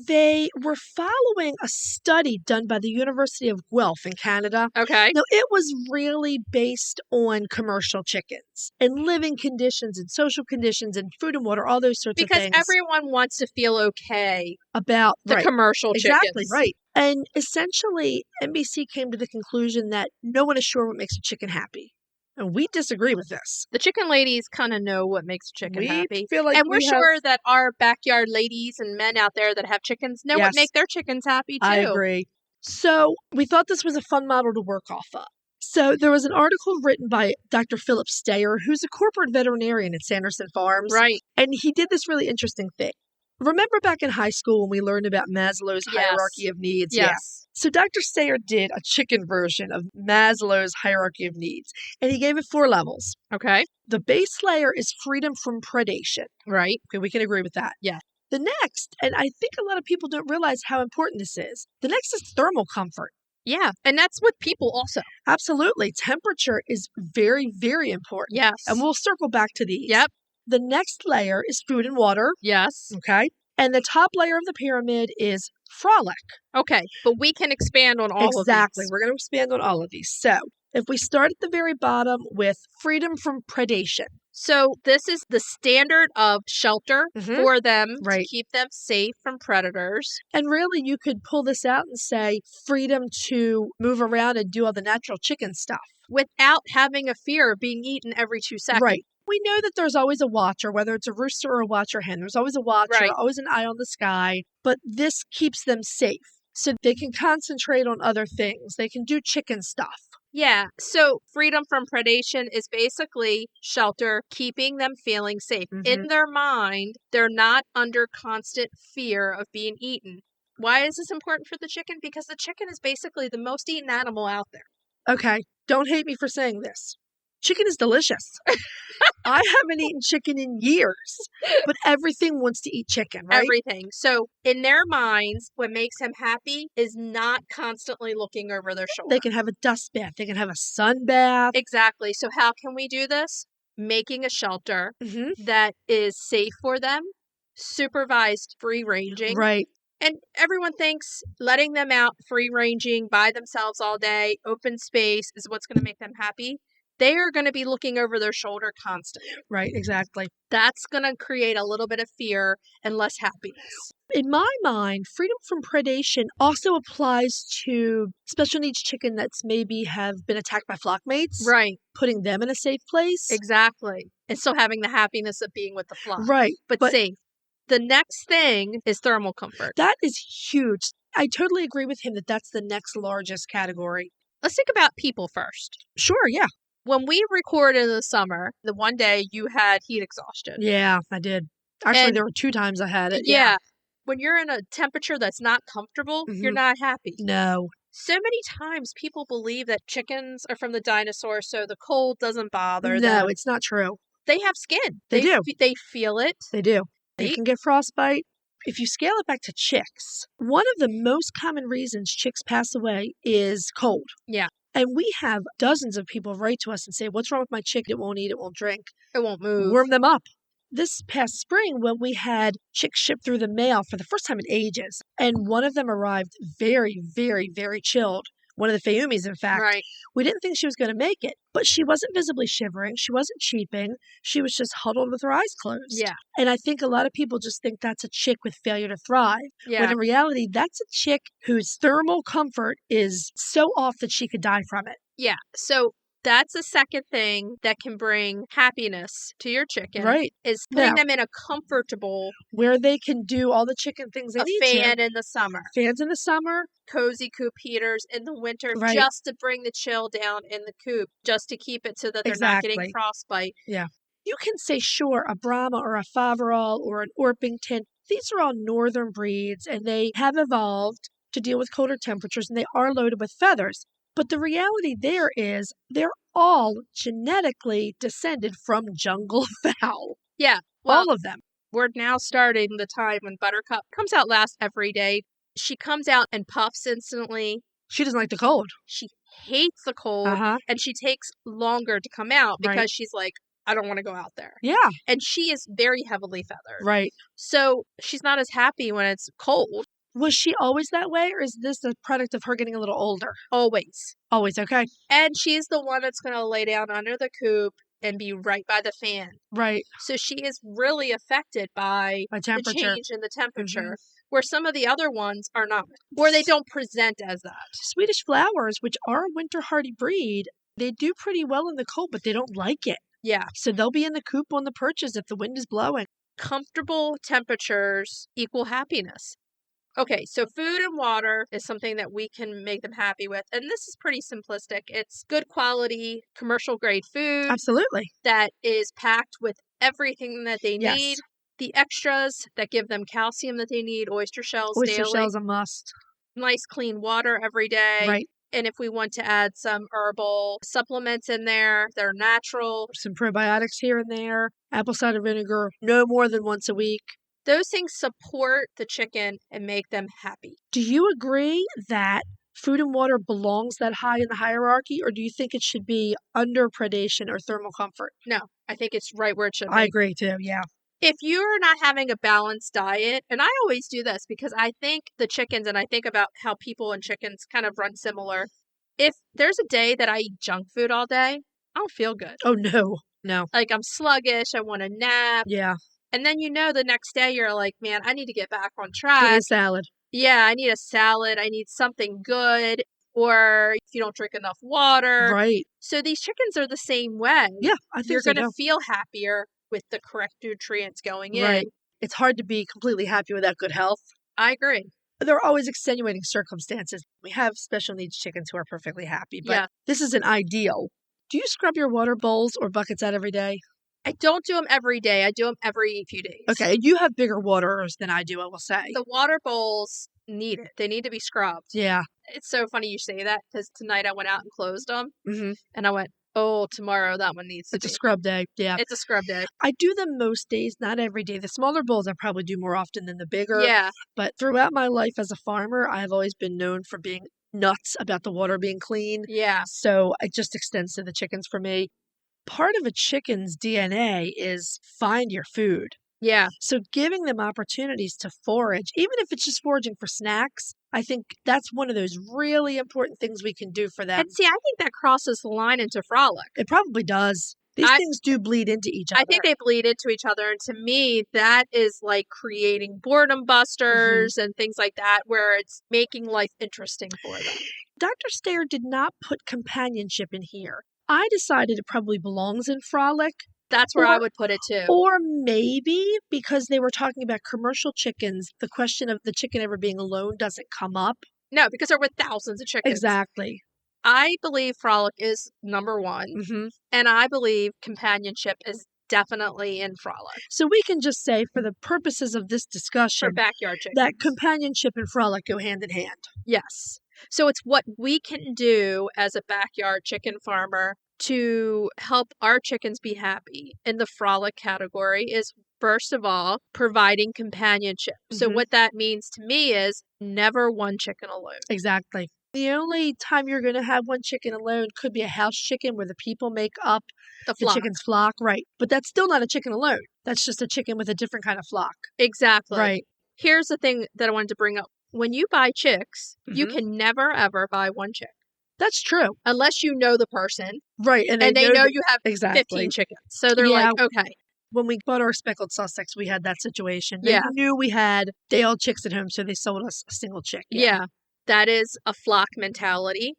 Speaker 3: They were following a study done by the University of Guelph in Canada.
Speaker 2: Okay.
Speaker 3: Now, it was really based on commercial chickens and living conditions and social conditions and food and water, all those sorts of things.
Speaker 2: Because everyone wants to feel okay
Speaker 3: about
Speaker 2: the commercial chickens.
Speaker 3: Exactly, right. And essentially, NBC came to the conclusion that no one is sure what makes a chicken happy. And we disagree with this.
Speaker 2: The chicken ladies kind of know what makes a chicken happy.
Speaker 3: Feel like
Speaker 2: and we're sure that our backyard ladies and men out there that have chickens know what make their chickens happy too.
Speaker 3: I agree. So we thought this was a fun model to work off of. So there was an article written by Dr. Philip Steyer, who's a corporate veterinarian at Sanderson Farms.
Speaker 2: Right.
Speaker 3: And he did this really interesting thing. Remember back in high school when we learned about Maslow's hierarchy of needs?
Speaker 2: Yes.
Speaker 3: Yeah. So Dr. Steyer did a chicken version of Maslow's hierarchy of needs, and he gave it 4 levels.
Speaker 2: Okay.
Speaker 3: The base layer is freedom from predation.
Speaker 2: Right.
Speaker 3: Okay, we can agree with that.
Speaker 2: Yeah.
Speaker 3: The next, and I think a lot of people don't realize how important this is, the next is thermal comfort.
Speaker 2: Yeah, and that's with people also.
Speaker 3: Absolutely. Temperature is very, very important.
Speaker 2: Yes.
Speaker 3: And we'll circle back to these.
Speaker 2: Yep.
Speaker 3: The next layer is food and water.
Speaker 2: Yes.
Speaker 3: Okay. And the top layer of the pyramid is frolic.
Speaker 2: Okay, but we can expand on all of these.
Speaker 3: Exactly. We're going to expand on all of these. So if we start at the very bottom with freedom from predation.
Speaker 2: So this is the standard of shelter for them to keep them safe from predators.
Speaker 3: And really, you could pull this out and say freedom to move around and do all the natural chicken stuff.
Speaker 2: Without having a fear of being eaten every 2 seconds.
Speaker 3: Right. We know that there's always a watcher, whether it's a rooster or a watcher hen. There's always a watcher, always an eye on the sky. But this keeps them safe. So they can concentrate on other things. They can do chicken stuff.
Speaker 2: Yeah. So freedom from predation is basically shelter, keeping them feeling safe. In their mind, they're not under constant fear of being eaten. Why is this important for the chicken? Because the chicken is basically the most eaten animal out there.
Speaker 3: Okay. Don't hate me for saying this. Chicken is delicious. I haven't eaten chicken in years, but everything wants to eat chicken, right?
Speaker 2: Everything. So in their minds, what makes them happy is not constantly looking over their shoulder.
Speaker 3: They can have a dust bath. They can have a sun bath.
Speaker 2: Exactly. So how can we do this? Making a shelter that is safe for them, supervised free ranging.
Speaker 3: Right.
Speaker 2: And everyone thinks letting them out free ranging by themselves all day, open space is what's going to make them happy. They are going to be looking over their shoulder constantly.
Speaker 3: Right, exactly.
Speaker 2: That's going to create a little bit of fear and less happiness.
Speaker 3: In my mind, freedom from predation also applies to special needs chicken that's maybe have been attacked by flock mates.
Speaker 2: Right.
Speaker 3: Putting them in a safe place.
Speaker 2: Exactly. And still having the happiness of being with the flock.
Speaker 3: Right.
Speaker 2: But safe. The next thing is thermal comfort.
Speaker 3: That is huge. I totally agree with him that that's the next largest category.
Speaker 2: Let's think about people first.
Speaker 3: Sure, yeah.
Speaker 2: When we recorded in the summer, the one day you had heat exhaustion.
Speaker 3: Yeah, I did. Actually, there were 2 times I had it.
Speaker 2: Yeah. When you're in a temperature that's not comfortable, you're not happy.
Speaker 3: No.
Speaker 2: So many times people believe that chickens are from the dinosaurs, so the cold doesn't bother them.
Speaker 3: No, it's not true.
Speaker 2: they have skin.
Speaker 3: They do.
Speaker 2: They feel it.
Speaker 3: They do. They
Speaker 2: Right?
Speaker 3: can get frostbite. If you scale it back to chicks, one of the most common reasons chicks pass away is cold.
Speaker 2: Yeah.
Speaker 3: And we have dozens of people write to us and say, what's wrong with my chick? It won't eat, it won't drink.
Speaker 2: It won't move.
Speaker 3: Warm them up. This past spring, when we had chicks shipped through the mail for the first time in ages, and one of them arrived very, very, very chilled. One of the Fayumis, in fact.
Speaker 2: Right.
Speaker 3: We didn't think she was going to make it, but she wasn't visibly shivering. She wasn't cheeping. She was just huddled with her eyes closed.
Speaker 2: Yeah.
Speaker 3: And I think a lot of people just think that's a chick with failure to thrive.
Speaker 2: Yeah.
Speaker 3: When in reality, that's a chick whose thermal comfort is so off that she could die from it.
Speaker 2: Yeah. So that's a second thing that can bring happiness to your chicken.
Speaker 3: Right.
Speaker 2: Is putting them in a comfortable,
Speaker 3: where they can do all the chicken things they need to.
Speaker 2: A fan in the summer.
Speaker 3: Fans in the summer.
Speaker 2: Cozy coop heaters in the winter,
Speaker 3: Right.
Speaker 2: just to bring the chill down in the coop, just to keep it so that they're not getting frostbite.
Speaker 3: Yeah. You can say, sure, a Brahma or a Faverol or an Orpington, these are all northern breeds and they have evolved to deal with colder temperatures and they are loaded with feathers. But the reality there is they're all genetically descended from jungle fowl.
Speaker 2: Yeah. Well,
Speaker 3: all of them.
Speaker 2: We're now starting the time when Buttercup comes out last every day. She comes out and puffs instantly.
Speaker 3: She doesn't like the cold.
Speaker 2: She hates the cold. And she takes longer to come out because she's like, I don't want to go out there.
Speaker 3: Yeah.
Speaker 2: And she is very heavily feathered.
Speaker 3: Right.
Speaker 2: So she's not as happy when it's cold.
Speaker 3: Was she always that way, or is this a product of her getting a little older?
Speaker 2: Always.
Speaker 3: Always, okay.
Speaker 2: And she's the one that's going to lay down under the coop and be right by the fan.
Speaker 3: Right.
Speaker 2: So she is really affected by the change in the temperature, where some of the other ones are not, or they don't present as that.
Speaker 3: Swedish flowers, which are a winter hardy breed, they do pretty well in the cold, but they don't like it.
Speaker 2: Yeah.
Speaker 3: So they'll be in the coop on the perches if the wind is blowing.
Speaker 2: Comfortable temperatures equal happiness. Okay, so food and water is something that we can make them happy with. And this is pretty simplistic. It's good quality, commercial grade food.
Speaker 3: Absolutely.
Speaker 2: That is packed with everything that they need. The extras that give them calcium that they need, oyster shells daily.
Speaker 3: Oyster shells a must.
Speaker 2: Nice clean water every day.
Speaker 3: Right.
Speaker 2: And if we want to add some herbal supplements in there, they're natural.
Speaker 3: Some probiotics here and there. Apple cider vinegar, no more than once a week.
Speaker 2: Those things support the chicken and make them happy.
Speaker 3: Do you agree that food and water belongs that high in the hierarchy, or do you think it should be under predation or thermal comfort?
Speaker 2: No, I think it's right where it should be.
Speaker 3: I agree too, yeah.
Speaker 2: If you're not having a balanced diet, and I always do this because I think the chickens, and I think about how people and chickens kind of run similar. If there's a day that I eat junk food all day, I don't feel good.
Speaker 3: Oh, no.
Speaker 2: Like I'm sluggish, I want to nap.
Speaker 3: Yeah.
Speaker 2: And then the next day you're like, man, I need to get back on track.
Speaker 3: Give me a salad.
Speaker 2: Yeah, I need a salad. I need something good. Or if you don't drink enough water.
Speaker 3: Right.
Speaker 2: So these chickens are the same way.
Speaker 3: Yeah, I think
Speaker 2: you're
Speaker 3: so.
Speaker 2: You're going to feel happier with the correct nutrients going in.
Speaker 3: Right. It's hard to be completely happy without good health.
Speaker 2: I agree.
Speaker 3: There are always extenuating circumstances. We have special needs chickens who are perfectly happy, but this isn't ideal. Do you scrub your water bowls or buckets out every day?
Speaker 2: I don't do them every day. I do them every few days.
Speaker 3: Okay, you have bigger waters than I do, I will say.
Speaker 2: The water bowls need it. They need to be scrubbed.
Speaker 3: Yeah.
Speaker 2: It's so funny you say that because tonight I went out and closed them.
Speaker 3: Mm-hmm.
Speaker 2: And I went, oh, tomorrow that one needs to be.
Speaker 3: It's a scrub day. Yeah.
Speaker 2: It's a scrub day.
Speaker 3: I do them most days, not every day. The smaller bowls I probably do more often than the bigger.
Speaker 2: Yeah.
Speaker 3: But throughout my life as a farmer, I've always been known for being nuts about the water being clean.
Speaker 2: Yeah.
Speaker 3: So it just extends to the chickens for me. Part of a chicken's DNA is find your food.
Speaker 2: Yeah.
Speaker 3: So giving them opportunities to forage, even if it's just foraging for snacks, I think that's one of those really important things we can do for them.
Speaker 2: And see, I think that crosses the line into frolic.
Speaker 3: It probably does. These things do bleed into each other.
Speaker 2: I think they bleed into each other. And to me, that is like creating boredom busters and things like that, where it's making life interesting for them.
Speaker 3: Dr. Stair did not put companionship in here. I decided it probably belongs in frolic.
Speaker 2: That's where I would put it too.
Speaker 3: Or maybe because they were talking about commercial chickens, the question of the chicken ever being alone doesn't come up.
Speaker 2: No, because there were thousands of chickens.
Speaker 3: Exactly.
Speaker 2: I believe frolic is number one. And I believe companionship is definitely in frolic.
Speaker 3: So we can just say, for the purposes of this discussion,
Speaker 2: for backyard chickens,
Speaker 3: that companionship and frolic go hand in hand.
Speaker 2: Yes. So it's what we can do as a backyard chicken farmer to help our chickens be happy in the frolic category is, first of all, providing companionship. So what that means to me is never one chicken alone.
Speaker 3: Exactly. The only time you're going to have one chicken alone could be a house chicken where the people make up
Speaker 2: The
Speaker 3: the
Speaker 2: flock.
Speaker 3: chicken's flock. Right. But that's still not a chicken alone. That's just a chicken with a different kind of flock.
Speaker 2: Exactly.
Speaker 3: Right.
Speaker 2: Here's the thing that I wanted to bring up. When you buy chicks, you can never, ever buy one chick.
Speaker 3: That's true.
Speaker 2: Unless you know the person.
Speaker 3: Right.
Speaker 2: And they know you have
Speaker 3: exactly
Speaker 2: 15 chickens. So they're like, okay.
Speaker 3: When we bought our speckled Sussex, we had that situation.
Speaker 2: Yeah.
Speaker 3: They knew we had day-old chicks at home, so they sold us a single chick.
Speaker 2: Yeah. That is a flock mentality.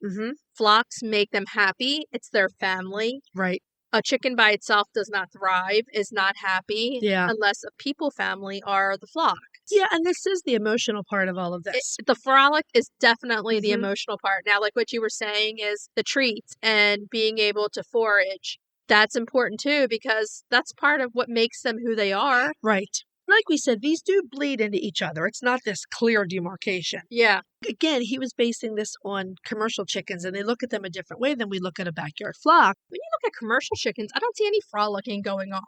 Speaker 2: Flocks make them happy. It's their family.
Speaker 3: Right.
Speaker 2: A chicken by itself does not thrive, is not happy,
Speaker 3: Yeah.
Speaker 2: unless a people family are the flock.
Speaker 3: Yeah, and this is the emotional part of all of this.
Speaker 2: The frolic is definitely the emotional part. Now, like what you were saying is the treats and being able to forage. That's important too, because that's part of what makes them who they are.
Speaker 3: Right. Like we said, these do bleed into each other. It's not this clear demarcation.
Speaker 2: Yeah.
Speaker 3: Again, he was basing this on commercial chickens, and they look at them a different way than we look at a backyard flock.
Speaker 2: When you look at commercial chickens, I don't see any frolicking going on.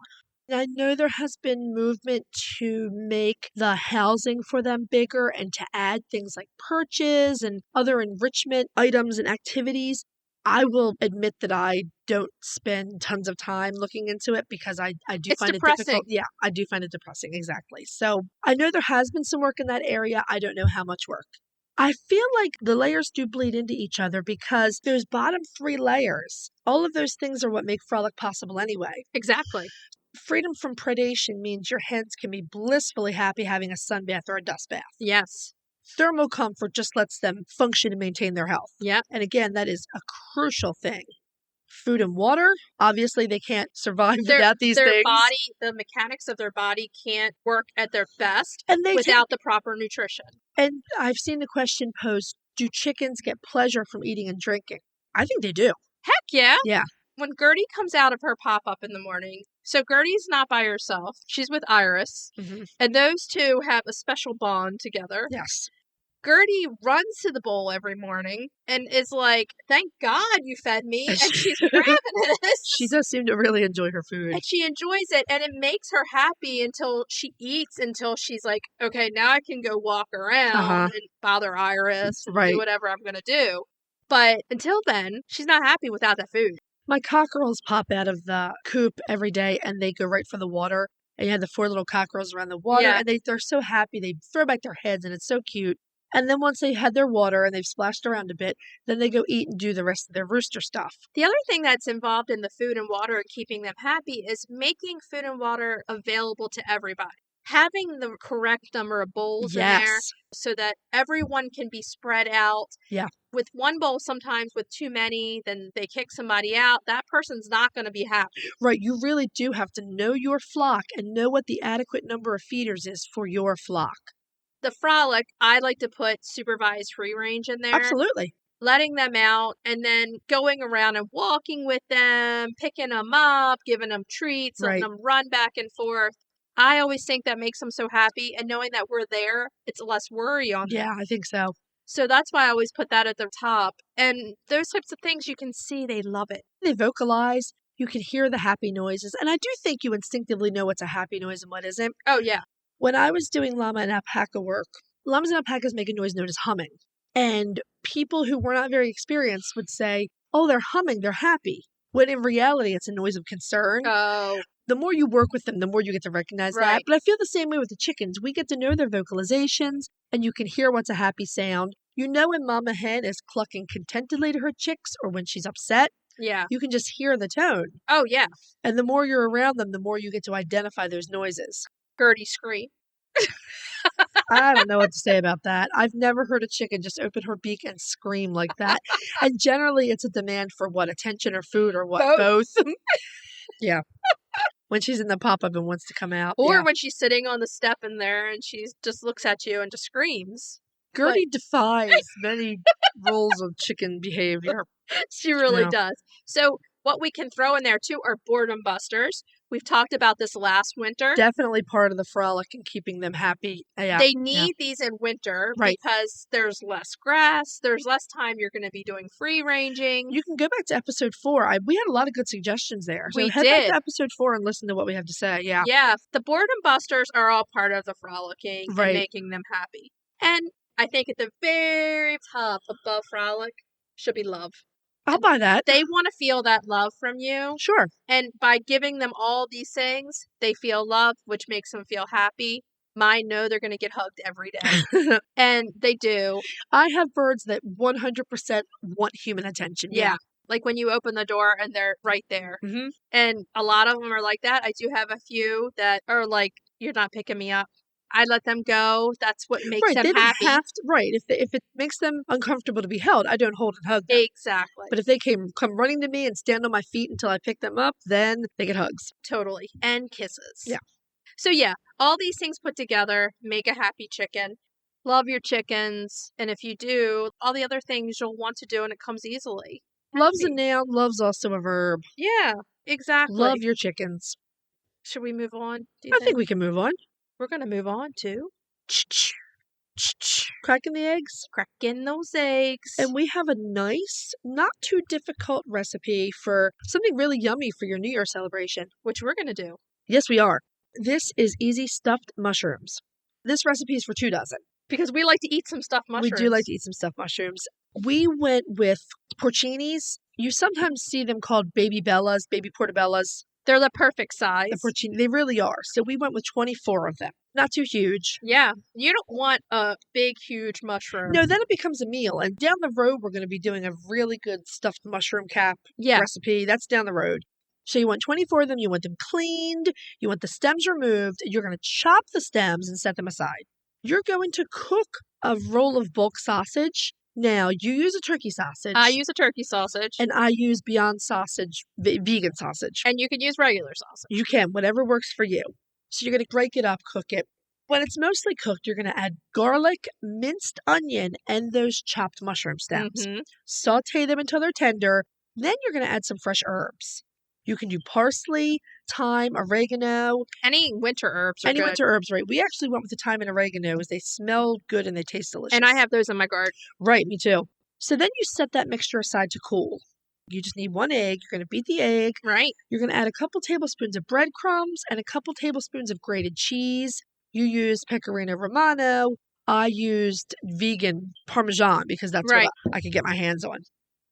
Speaker 3: I know there has been movement to make the housing for them bigger and to add things like perches and other enrichment items and activities. I will admit that I don't spend tons of time looking into it because I do find it difficult. Yeah, I do find it depressing. Exactly. So I know there has been some work in that area. I don't know how much work. I feel like the layers do bleed into each other because those bottom 3 layers, all of those things are what make frolic possible anyway.
Speaker 2: Exactly.
Speaker 3: Freedom from predation means your hens can be blissfully happy having a sun bath or a dust bath.
Speaker 2: Yes.
Speaker 3: Thermal comfort just lets them function and maintain their health.
Speaker 2: Yeah.
Speaker 3: And again, that is a crucial thing. Food and water, obviously they can't survive without these things.
Speaker 2: Their body, the mechanics of their body can't work at their best without the proper nutrition.
Speaker 3: And I've seen the question posed, do chickens get pleasure from eating and drinking? I think they do.
Speaker 2: Heck yeah.
Speaker 3: Yeah.
Speaker 2: When Gertie comes out of her pop-up in the morning, so Gertie's not by herself. She's with Iris. And those two have a special bond together.
Speaker 3: Yes.
Speaker 2: Gertie runs to the bowl every morning and is like, thank God you fed me. And she's ravenous.
Speaker 3: She does seem to really enjoy her food.
Speaker 2: And she enjoys it. And it makes her happy until she eats, until she's like, okay, now I can go walk around and bother Iris and do whatever I'm going to do. But until then, she's not happy without that food.
Speaker 3: My cockerels pop out of the coop every day and they go right for the water. And you have the 4 little cockerels around the water. Yeah. And they're so happy. They throw back their heads and it's so cute. And then once they had their water and they've splashed around a bit, then they go eat and do the rest of their rooster stuff.
Speaker 2: The other thing that's involved in the food and water and keeping them happy is making food and water available to everybody. Having the correct number of bowls in there so that everyone can be spread out.
Speaker 3: Yeah.
Speaker 2: With one bowl, sometimes with too many, then they kick somebody out. That person's not going to be happy.
Speaker 3: Right. You really do have to know your flock and know what the adequate number of feeders is for your flock.
Speaker 2: The frolic, I like to put supervised free range in there.
Speaker 3: Absolutely.
Speaker 2: Letting them out and then going around and walking with them, picking them up, giving them treats, letting them run back and forth. I always think that makes them so happy. And knowing that we're there, it's less worry on them.
Speaker 3: Yeah, I think so.
Speaker 2: So that's why I always put that at the top. And those types of things, you can see they love it.
Speaker 3: They vocalize. You can hear the happy noises. And I do think you instinctively know what's a happy noise and what isn't.
Speaker 2: Oh, yeah.
Speaker 3: When I was doing llama and alpaca work, llamas and alpacas make a noise known as humming. And people who were not very experienced would say, oh, they're humming, they're happy. When in reality, it's a noise of concern.
Speaker 2: Oh.
Speaker 3: The more you work with them, the more you get to recognize that. But I feel the same way with the chickens. We get to know their vocalizations, and you can hear what's a happy sound. You know when mama hen is clucking contentedly to her chicks or when she's upset.
Speaker 2: Yeah.
Speaker 3: You can just hear the tone.
Speaker 2: Oh, yeah.
Speaker 3: And the more you're around them, the more you get to identify those noises.
Speaker 2: Gertie scream.
Speaker 3: I don't know what to say about that. I've never heard a chicken just open her beak and scream like that. And generally, it's a demand for what? Attention or food or what? Both. Yeah. When she's in the pop-up and wants to come out.
Speaker 2: Or when she's sitting on the step in there and she just looks at you and just screams.
Speaker 3: Gertie defies many rules of chicken behavior.
Speaker 2: She really does. So what we can throw in there, too, are boredom busters. We've talked about this last winter.
Speaker 3: Definitely part of the frolic and keeping them happy. Yeah.
Speaker 2: They need these in winter because there's less grass, there's less time you're going to be doing free ranging.
Speaker 3: You can go back to episode 4. We had a lot of good suggestions there. So
Speaker 2: We
Speaker 3: head back
Speaker 2: did.
Speaker 3: to episode 4 and listen to what we have to say. Yeah.
Speaker 2: Yeah. The boredom busters are all part of the frolicking and making them happy. And I think at the very top above frolic should be love.
Speaker 3: I'll buy that.
Speaker 2: They want to feel that love from you.
Speaker 3: Sure.
Speaker 2: And by giving them all these things, they feel love, which makes them feel happy. Mine know they're going to get hugged every day. And they do.
Speaker 3: I have birds that 100% want human attention.
Speaker 2: Yeah. Like when you open the door and they're right there.
Speaker 3: Mm-hmm.
Speaker 2: And a lot of them are like that. I do have a few that are like, you're not picking me up. I let them go. That's what makes them
Speaker 3: they
Speaker 2: happy.
Speaker 3: Don't have to, if it makes them uncomfortable to be held, I don't hold and hug them.
Speaker 2: Exactly.
Speaker 3: But if they come running to me and stand on my feet until I pick them up, then they get hugs.
Speaker 2: Totally. And kisses.
Speaker 3: Yeah.
Speaker 2: So yeah, all these things put together make a happy chicken. Love your chickens. And if you do, all the other things you'll want to do and it comes easily.
Speaker 3: Love's a noun, love's also a verb.
Speaker 2: Yeah, exactly.
Speaker 3: Love your chickens.
Speaker 2: Should we move on?
Speaker 3: I think we can move on.
Speaker 2: We're going to move on to
Speaker 3: cracking the eggs.
Speaker 2: Cracking those eggs.
Speaker 3: And we have a nice, not too difficult recipe for something really yummy for your New Year celebration.
Speaker 2: Which we're going to do.
Speaker 3: Yes, we are. This is easy stuffed mushrooms. This recipe is for 2 dozen.
Speaker 2: Because we like to eat some stuffed mushrooms.
Speaker 3: We do like to eat some stuffed mushrooms. We went with porcinis. You sometimes see them called baby bellas, baby portobellas.
Speaker 2: They're the perfect size.
Speaker 3: They really are. So we went with 24 of them. Not too huge.
Speaker 2: Yeah. You don't want a big, huge mushroom.
Speaker 3: No, then it becomes a meal. And down the road, we're going to be doing a really good stuffed mushroom cap recipe. That's down the road. So you want 24 of them. You want them cleaned. You want the stems removed. You're going to chop the stems and set them aside. You're going to cook a roll of bulk sausage. Now, you use a turkey sausage.
Speaker 2: I use a turkey sausage.
Speaker 3: And I use Beyond Sausage, vegan sausage.
Speaker 2: And you can use regular sausage.
Speaker 3: You can, whatever works for you. So you're going to break it up, cook it. When it's mostly cooked, you're going to add garlic, minced onion, and those chopped mushroom stems. Mm-hmm. Saute them until they're tender. Then you're going to add some fresh herbs. You can do parsley, thyme, oregano.
Speaker 2: Any winter herbs are good.
Speaker 3: Winter herbs, right. We actually went with the thyme and oregano as they smell good and they taste delicious.
Speaker 2: And I have those in my garden.
Speaker 3: Right, me too. So then you set that mixture aside to cool. You just need 1 egg. You're going to beat the egg.
Speaker 2: Right.
Speaker 3: You're going to add a couple tablespoons of breadcrumbs and a couple tablespoons of grated cheese. You used Pecorino Romano. I used vegan Parmesan because that's what I could get my hands on.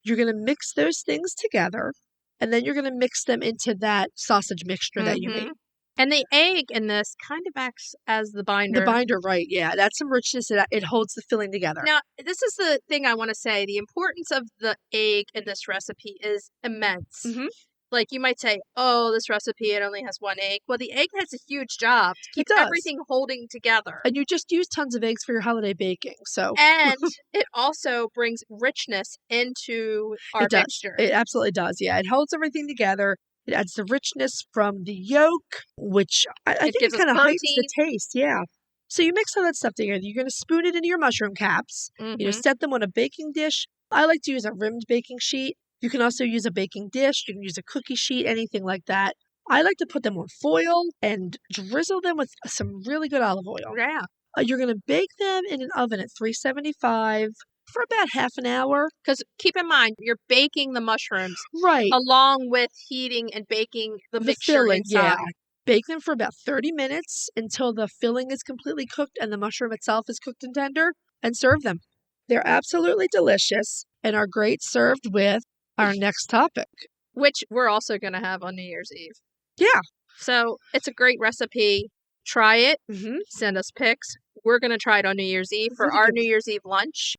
Speaker 3: You're going to mix those things together. And then you're going to mix them into that sausage mixture that you made.
Speaker 2: And the egg in this kind of acts as the binder.
Speaker 3: The binder, right, yeah. That's some richness. It holds the filling together.
Speaker 2: Now, this is the thing I want to say. The importance of the egg in this recipe is immense. Mm-hmm. Like, you might say, oh, this recipe, it only has 1 egg. Well, the egg has a huge job to keep everything holding together.
Speaker 3: And you just use tons of eggs for your holiday baking, so.
Speaker 2: And it also brings richness into our mixture.
Speaker 3: It absolutely does, yeah. It holds everything together. It adds the richness from the yolk, which I think it kind of heightens the taste, yeah. So you mix all that stuff together. You're going to spoon it into your mushroom caps. Mm-hmm. You set them on a baking dish. I like to use a rimmed baking sheet. You can also use a baking dish. You can use a cookie sheet, anything like that. I like to put them on foil and drizzle them with some really good olive oil.
Speaker 2: Yeah.
Speaker 3: You're going to bake them in an oven at 375 for about half an hour.
Speaker 2: Because keep in mind, you're baking the mushrooms.
Speaker 3: Right.
Speaker 2: Along with heating and baking the mixture
Speaker 3: filling,
Speaker 2: inside.
Speaker 3: Yeah. Bake them for about 30 minutes until the filling is completely cooked and the mushroom itself is cooked and tender, and serve them. They're absolutely delicious and are great served with our next topic,
Speaker 2: which we're also going to have on New Year's Eve.
Speaker 3: Yeah.
Speaker 2: So it's a great recipe. Try it. Mm-hmm. Send us pics. We're going to try it on New Year's Eve for our New Year's Eve lunch.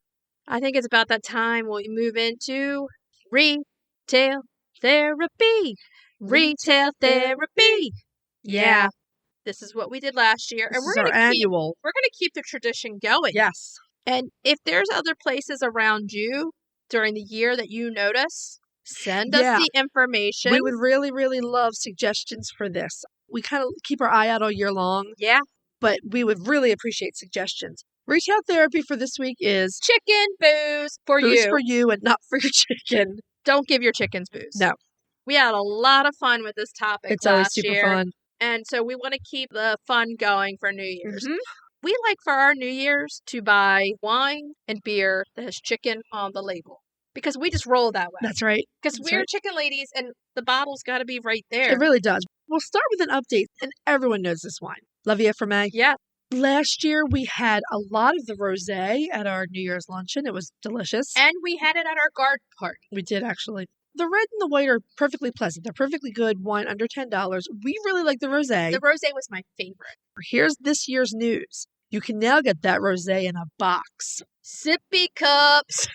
Speaker 2: I think it's about that time we move into retail therapy. Retail therapy. Yeah. This is what we did last year.
Speaker 3: And we're going to annual.
Speaker 2: We're going to keep the tradition going.
Speaker 3: Yes.
Speaker 2: And if there's other places around you during the year that you notice, send us the information.
Speaker 3: We would really, really love suggestions for this. We kind of keep our eye out all year long.
Speaker 2: Yeah.
Speaker 3: But we would really appreciate suggestions. Retail therapy for this week is
Speaker 2: chicken booze for you.
Speaker 3: Booze for you and not for your chicken.
Speaker 2: Don't give your chickens booze.
Speaker 3: No.
Speaker 2: We had a lot of fun with this topic
Speaker 3: It's always
Speaker 2: last
Speaker 3: super
Speaker 2: year.
Speaker 3: fun.
Speaker 2: And so we want to keep the fun going for New Year's.
Speaker 3: Mhm.
Speaker 2: We like for our New Year's to buy wine and beer that has chicken on the label. Because we just roll that way.
Speaker 3: That's right.
Speaker 2: Because
Speaker 3: That's
Speaker 2: we're
Speaker 3: right.
Speaker 2: chicken ladies and the bottle's got to be right there.
Speaker 3: It really does. We'll start with an update, and everyone knows this wine. La Vie Ferme.
Speaker 2: Yeah.
Speaker 3: Last year, we had a lot of the rosé at our New Year's luncheon. It was delicious.
Speaker 2: And we had it at our garden party.
Speaker 3: We did, actually. The red and the white are perfectly pleasant. They're perfectly good wine under $10. We really like the rosé.
Speaker 2: The rosé was my favorite.
Speaker 3: Here's this year's news. You can now get that rosé in a box.
Speaker 2: Sippy cups.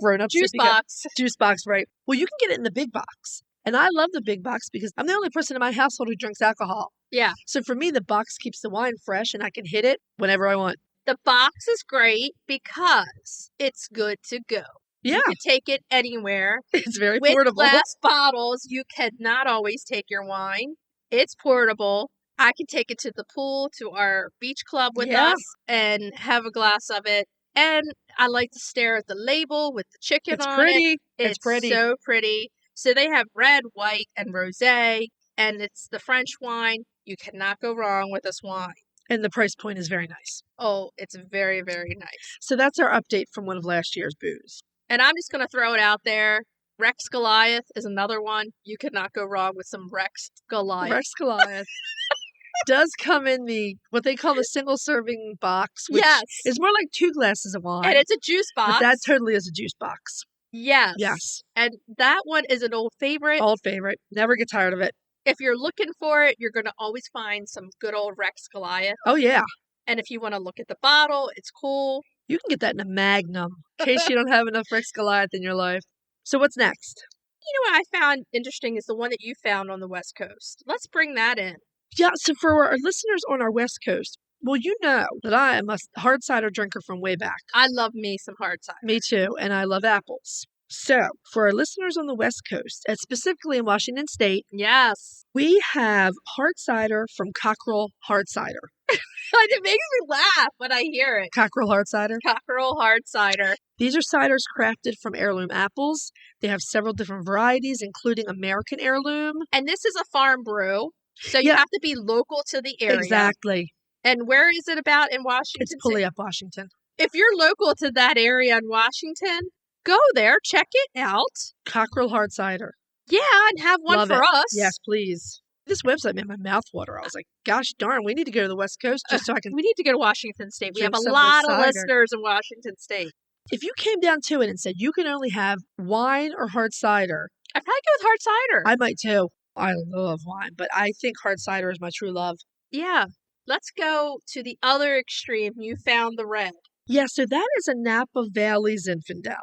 Speaker 3: Grown-up
Speaker 2: Juice
Speaker 3: sippy cup.
Speaker 2: box.
Speaker 3: Juice box, right. Well, you can get it in the big box. And I love the big box because I'm the only person in my household who drinks alcohol.
Speaker 2: Yeah.
Speaker 3: So for me, the box keeps the wine fresh and I can hit it whenever I want.
Speaker 2: The box is great because it's good to go.
Speaker 3: Yeah.
Speaker 2: You can take it anywhere.
Speaker 3: It's very
Speaker 2: With
Speaker 3: portable.
Speaker 2: glass bottles, you cannot always take your wine. It's portable. I can take it to the pool, to our beach club with us, and have a glass of it. And I like to stare at the label with the chicken
Speaker 3: It's
Speaker 2: on
Speaker 3: pretty.
Speaker 2: it.
Speaker 3: It's pretty.
Speaker 2: So pretty. So they have red, white, and rosé, and it's the French wine. You cannot go wrong with this wine.
Speaker 3: And the price point is very nice.
Speaker 2: Oh, it's very, very nice.
Speaker 3: So that's our update from one of last year's booze.
Speaker 2: And I'm just going to throw it out there. Rex Goliath is another one. You cannot go wrong with some Rex Goliath.
Speaker 3: Rex Goliath does come in what they call the single serving box, which
Speaker 2: Yes.
Speaker 3: is more like 2 glasses of wine.
Speaker 2: And it's a juice box.
Speaker 3: But that totally is a juice box.
Speaker 2: Yes.
Speaker 3: Yes.
Speaker 2: And that one is an old favorite.
Speaker 3: Old favorite. Never get tired of it.
Speaker 2: If you're looking for it, you're going to always find some good old Rex Goliath.
Speaker 3: Oh, yeah.
Speaker 2: And if you want to look at the bottle, it's cool.
Speaker 3: You can get that in a Magnum in case you don't have enough Rex Goliath in your life. So what's next?
Speaker 2: You know what I found interesting is the one that you found on the West Coast. Let's bring that in.
Speaker 3: Yeah, so for our listeners on our West Coast, well, you know that I am a hard cider drinker from way back.
Speaker 2: I love me some hard cider.
Speaker 3: Me too, and I love apples. So, for our listeners on the West Coast, and specifically in Washington State,
Speaker 2: Yes.
Speaker 3: we have hard cider from Cockrell Hard Cider.
Speaker 2: It makes me laugh when I hear it.
Speaker 3: Cockrell Hard Cider.
Speaker 2: Cockrell hard cider.
Speaker 3: These are ciders crafted from heirloom apples. They have several different varieties, including American heirloom.
Speaker 2: And this is a farm brew, so you
Speaker 3: Yeah.
Speaker 2: have to be local to the area.
Speaker 3: Exactly.
Speaker 2: And where is it about in Washington?
Speaker 3: It's Puyallup, Washington.
Speaker 2: If you're local to that area in Washington, go there, check it out.
Speaker 3: Cockrell Hard Cider.
Speaker 2: Yeah, and have one
Speaker 3: Love
Speaker 2: for
Speaker 3: it.
Speaker 2: us.
Speaker 3: Yes, please. This website made my mouth water. I was like, gosh darn, we need to go to the West Coast just so I can.
Speaker 2: We need to go to Washington State. We have
Speaker 3: Drink
Speaker 2: a
Speaker 3: some of
Speaker 2: lot
Speaker 3: this
Speaker 2: of
Speaker 3: cider.
Speaker 2: listeners in Washington State.
Speaker 3: If you came down to it and said you can only have wine or hard cider,
Speaker 2: I'd probably go with hard cider.
Speaker 3: I might too. I love wine, but I think hard cider is my true love.
Speaker 2: Yeah. Let's go to the other extreme. You found the red.
Speaker 3: Yeah, so that is a Napa Valley Zinfandel.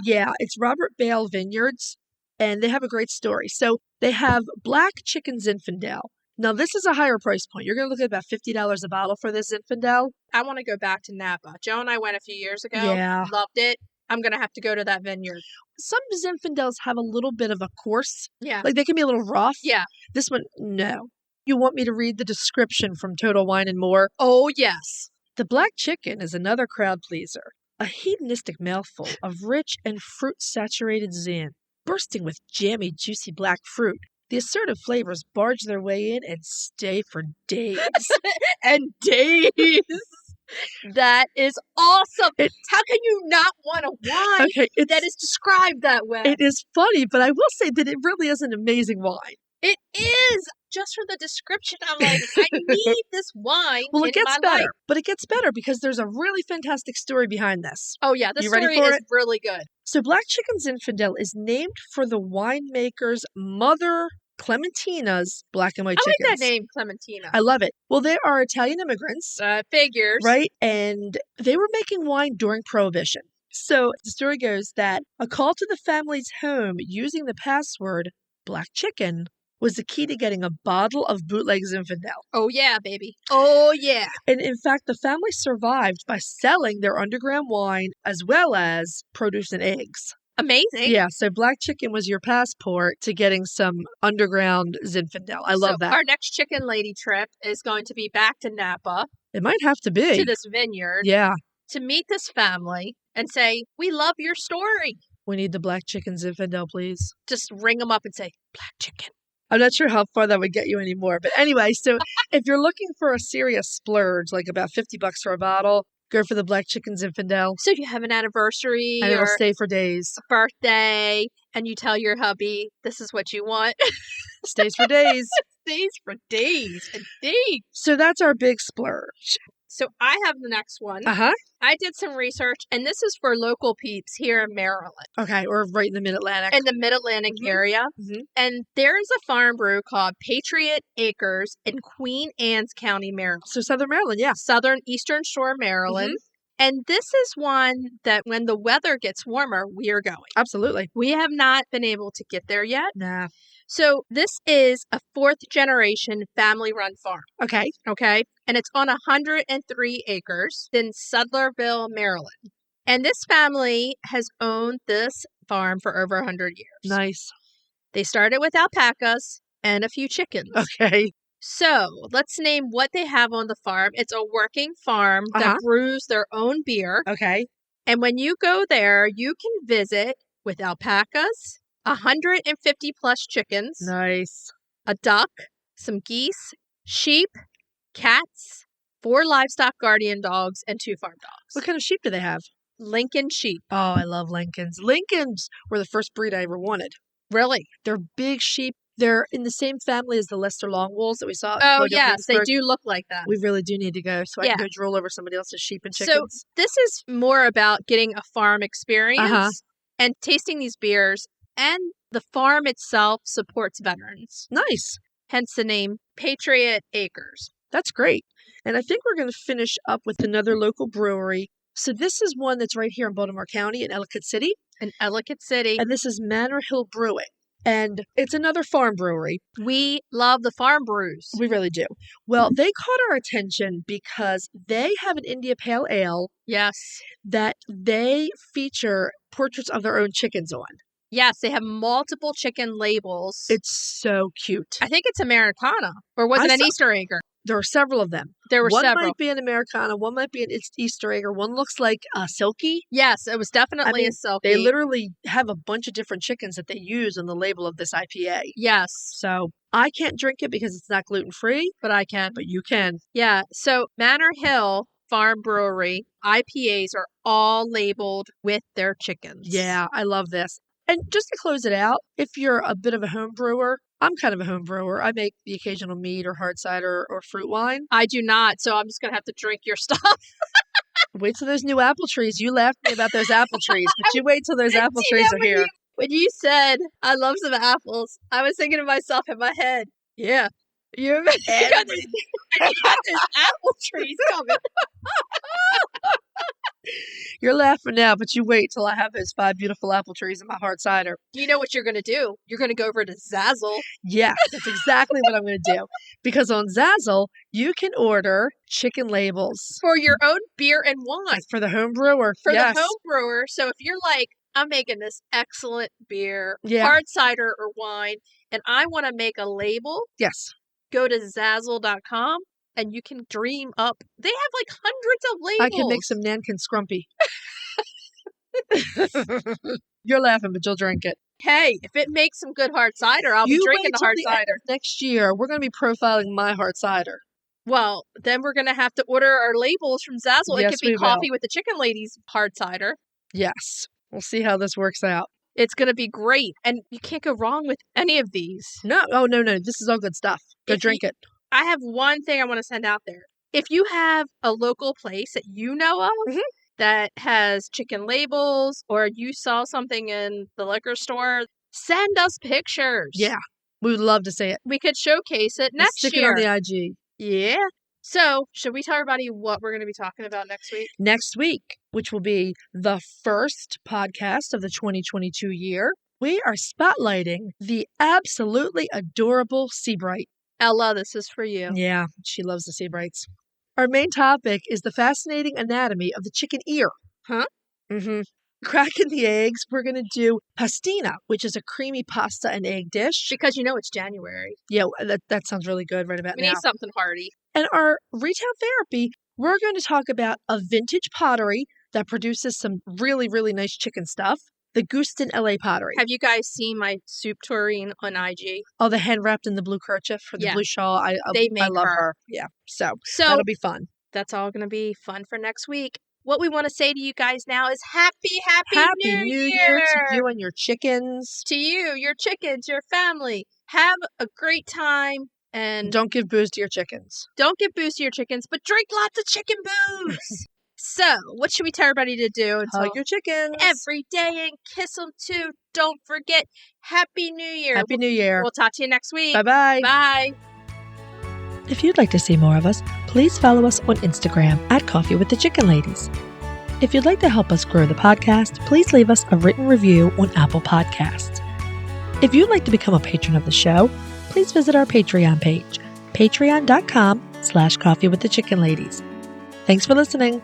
Speaker 3: Yeah, it's Robert Bale Vineyards, and they have a great story. So they have black chicken Zinfandel. Now, this is a higher price point. You're going to look at about $50 a bottle for this Zinfandel.
Speaker 2: I want to go back to Napa. Joe and I went a few years ago.
Speaker 3: Yeah.
Speaker 2: Loved it. I'm going to have to go to that vineyard.
Speaker 3: Some Zinfandels have a little bit of a coarse.
Speaker 2: Yeah.
Speaker 3: Like they can be a little rough.
Speaker 2: Yeah.
Speaker 3: This one, no. You want me to read the description from Total Wine and More?
Speaker 2: Oh, yes.
Speaker 3: The black chicken is another crowd pleaser. A hedonistic mouthful of rich and fruit-saturated zin, bursting with jammy, juicy black fruit. The assertive flavors barge their way in and stay for days.
Speaker 2: And days. That is awesome. How can you not want a wine that is described that way?
Speaker 3: It is funny, but I will say that it really is an amazing wine.
Speaker 2: It is. Just for the description, I'm like, I need this wine
Speaker 3: Well,
Speaker 2: in
Speaker 3: it gets
Speaker 2: my
Speaker 3: better,
Speaker 2: life.
Speaker 3: but it gets better because there's a really fantastic story behind this.
Speaker 2: Oh, yeah. The
Speaker 3: You ready
Speaker 2: story
Speaker 3: for
Speaker 2: is
Speaker 3: it?
Speaker 2: really good.
Speaker 3: So Black Chicken Zinfandel is named for the winemaker's mother, Clementina's black and white
Speaker 2: I
Speaker 3: chickens.
Speaker 2: like that name, Clementina.
Speaker 3: I love it. Well, they are Italian immigrants.
Speaker 2: Figures.
Speaker 3: Right? And they were making wine during Prohibition. So the story goes that a call to the family's home using the password Black Chicken was the key to getting a bottle of bootleg Zinfandel.
Speaker 2: Oh, yeah, baby. Oh, yeah.
Speaker 3: And in fact, the family survived by selling their underground wine as well as produce and eggs.
Speaker 2: Amazing.
Speaker 3: Yeah, so Black Chicken was your passport to getting some underground Zinfandel. I love that.
Speaker 2: Our next chicken lady trip is going to be back to Napa.
Speaker 3: It might have to be.
Speaker 2: To this vineyard.
Speaker 3: Yeah.
Speaker 2: To meet this family and say, we love your story.
Speaker 3: We need the black chicken Zinfandel, please.
Speaker 2: Just ring them up and say, black chicken.
Speaker 3: I'm not sure how far that would get you anymore. But anyway, so if you're looking for a serious splurge, like about $50 for a bottle, go for the black chicken Zinfandel.
Speaker 2: So if you have an anniversary
Speaker 3: And it'll
Speaker 2: or
Speaker 3: stay for days.
Speaker 2: a birthday and you tell your hubby, this is what you want.
Speaker 3: Stays for days.
Speaker 2: Stays for days and days.
Speaker 3: So that's our big splurge.
Speaker 2: So I have the next one.
Speaker 3: Uh-huh.
Speaker 2: I did some research, and this is for local peeps here in Maryland.
Speaker 3: Okay, or right in the Mid-Atlantic.
Speaker 2: In the Mid-Atlantic area.
Speaker 3: Mm-hmm.
Speaker 2: And there's a farm brew called Patriot Acres in Queen Anne's County, Maryland.
Speaker 3: So Southern Maryland, yeah.
Speaker 2: Southern Eastern Shore, Maryland. Mm-hmm. And this is one that when the weather gets warmer, we are going.
Speaker 3: Absolutely.
Speaker 2: We have not been able to get there yet.
Speaker 3: Nah.
Speaker 2: So this is a 4th generation family-run farm.
Speaker 3: Okay.
Speaker 2: Okay. And it's on 103 acres in Sudlerville, Maryland. And this family has owned this farm for over 100 years.
Speaker 3: Nice.
Speaker 2: They started with alpacas and a few chickens.
Speaker 3: Okay.
Speaker 2: So let's name what they have on the farm. It's a working farm that brews their own beer.
Speaker 3: Okay.
Speaker 2: And when you go there, you can visit with alpacas, 150 plus chickens.
Speaker 3: Nice.
Speaker 2: A duck, some geese, sheep, cats, 4 livestock guardian dogs, and 2 farm dogs.
Speaker 3: What kind of sheep do they have?
Speaker 2: Lincoln sheep.
Speaker 3: Oh, I love Lincolns. Lincolns were the first breed I ever wanted.
Speaker 2: Really?
Speaker 3: They're big sheep. They're in the same family as the Leicester Longwolves that we saw.
Speaker 2: Oh, yes. They do look like that.
Speaker 3: We really do need to go so I can go drool over somebody else's sheep and chickens.
Speaker 2: So this is more about getting a farm experience and tasting these beers. And the farm itself supports veterans.
Speaker 3: Nice.
Speaker 2: Hence the name Patriot Acres.
Speaker 3: That's great. And I think we're going to finish up with another local brewery. So this is one that's right here in Baltimore County in Ellicott City.
Speaker 2: In Ellicott City.
Speaker 3: And this is Manor Brewing. And it's another farm brewery.
Speaker 2: We love the farm brews.
Speaker 3: We really do. Well, they caught our attention because they have an India Pale Ale.
Speaker 2: Yes.
Speaker 3: That they feature portraits of their own chickens on.
Speaker 2: Yes, they have multiple chicken labels.
Speaker 3: It's so cute.
Speaker 2: I think it's Americana. Or was it an Easter egg?
Speaker 3: There are several of them.
Speaker 2: There were several.
Speaker 3: One might be an Americana. One might be an Easter egg. Or one looks like a Silky.
Speaker 2: Yes, it was definitely a Silky.
Speaker 3: They literally have a bunch of different chickens that they use on the label of this IPA.
Speaker 2: Yes.
Speaker 3: So I can't drink it because it's not gluten-free.
Speaker 2: But I can.
Speaker 3: But you can.
Speaker 2: Yeah. So Manor Hill Farm Brewery IPAs are all labeled with their chickens.
Speaker 3: Yeah, I love this. And just to close it out, if you're a bit of a home brewer, I'm kind of a home brewer. I make the occasional mead or hard cider or fruit wine.
Speaker 2: I do not, so I'm just going to have to drink your stuff.
Speaker 3: Wait till those new apple trees. You laughed at me about those apple trees, but you wait till those apple trees are here.
Speaker 2: When you said, I love some apples, I was thinking to myself in my head, yeah, you got those apple trees coming.
Speaker 3: You're laughing now, but you wait till I have those 5 beautiful apple trees in my hard cider.
Speaker 2: You know what you're going to do? You're going to go over to Zazzle.
Speaker 3: Yes, that's exactly what I'm going to do. Because on Zazzle, you can order chicken labels.
Speaker 2: For your own beer and wine.
Speaker 3: For the home brewer.
Speaker 2: For the home brewer. So if you're like, I'm making this excellent beer, hard cider or wine, and I want to make a label.
Speaker 3: Yes.
Speaker 2: Go to Zazzle.com. And you can dream up. They have like hundreds of labels.
Speaker 3: I can make some Nankin Scrumpy. You're laughing, but you'll drink it.
Speaker 2: Hey, if it makes some good hard cider, I'll be drinking the hard cider.
Speaker 3: Next year, we're going to be profiling my hard cider.
Speaker 2: Well, then we're going to have to order our labels from Zazzle.
Speaker 3: Yes,
Speaker 2: it could be Coffee with the Chicken Ladies hard cider.
Speaker 3: Yes. We'll see how this works out.
Speaker 2: It's going to be great. And you can't go wrong with any of these.
Speaker 3: No. Oh, no. This is all good stuff. Go drink it.
Speaker 2: I have one thing I want to send out there. If you have a local place that you know of that has chicken labels or you saw something in the liquor store, send us pictures.
Speaker 3: Yeah, we would love to see it.
Speaker 2: We could showcase it next year.
Speaker 3: Stick it on the IG.
Speaker 2: Yeah. So, should we tell everybody what we're going to be talking about next week?
Speaker 3: Next week, which will be the first podcast of the 2022 year, we are spotlighting the absolutely adorable Seabright.
Speaker 2: Ella, this is for you.
Speaker 3: Yeah, she loves the Seabrights. Our main topic is the fascinating anatomy of the chicken ear.
Speaker 2: Huh?
Speaker 3: Mm-hmm. Cracking the eggs, we're going to do pastina, which is a creamy pasta and egg dish.
Speaker 2: Because you know it's January.
Speaker 3: Yeah, that sounds really good right about now.
Speaker 2: We need something hearty.
Speaker 3: And our retail therapy, we're going to talk about a vintage pottery that produces some really, really nice chicken stuff. the Gooston LA Pottery.
Speaker 2: Have you guys seen my soup tureen on IG?
Speaker 3: Oh, the hand wrapped in the blue kerchief or the
Speaker 2: Yeah.
Speaker 3: blue shawl. I love her. Yeah. So that'll be fun.
Speaker 2: That's all going to be fun for next week. What we want to say to you guys now is Happy
Speaker 3: New Year to you and your chickens.
Speaker 2: To you, your chickens, your family. Have a great time. And
Speaker 3: don't give booze to your chickens.
Speaker 2: Don't give booze to your chickens, but drink lots of chicken booze. So, what should we tell everybody to do?
Speaker 3: Hug your chickens
Speaker 2: every day and kiss them too. Don't forget, Happy New Year.
Speaker 3: Happy New Year.
Speaker 2: We'll talk to you next week.
Speaker 3: Bye-bye.
Speaker 2: Bye.
Speaker 3: If you'd like to see more of us, please follow us on Instagram at Coffee with the Chicken Ladies. If you'd like to help us grow the podcast, please leave us a written review on Apple Podcasts. If you'd like to become a patron of the show, please visit our Patreon page, patreon.com/coffeewiththechickenladies. Thanks for listening.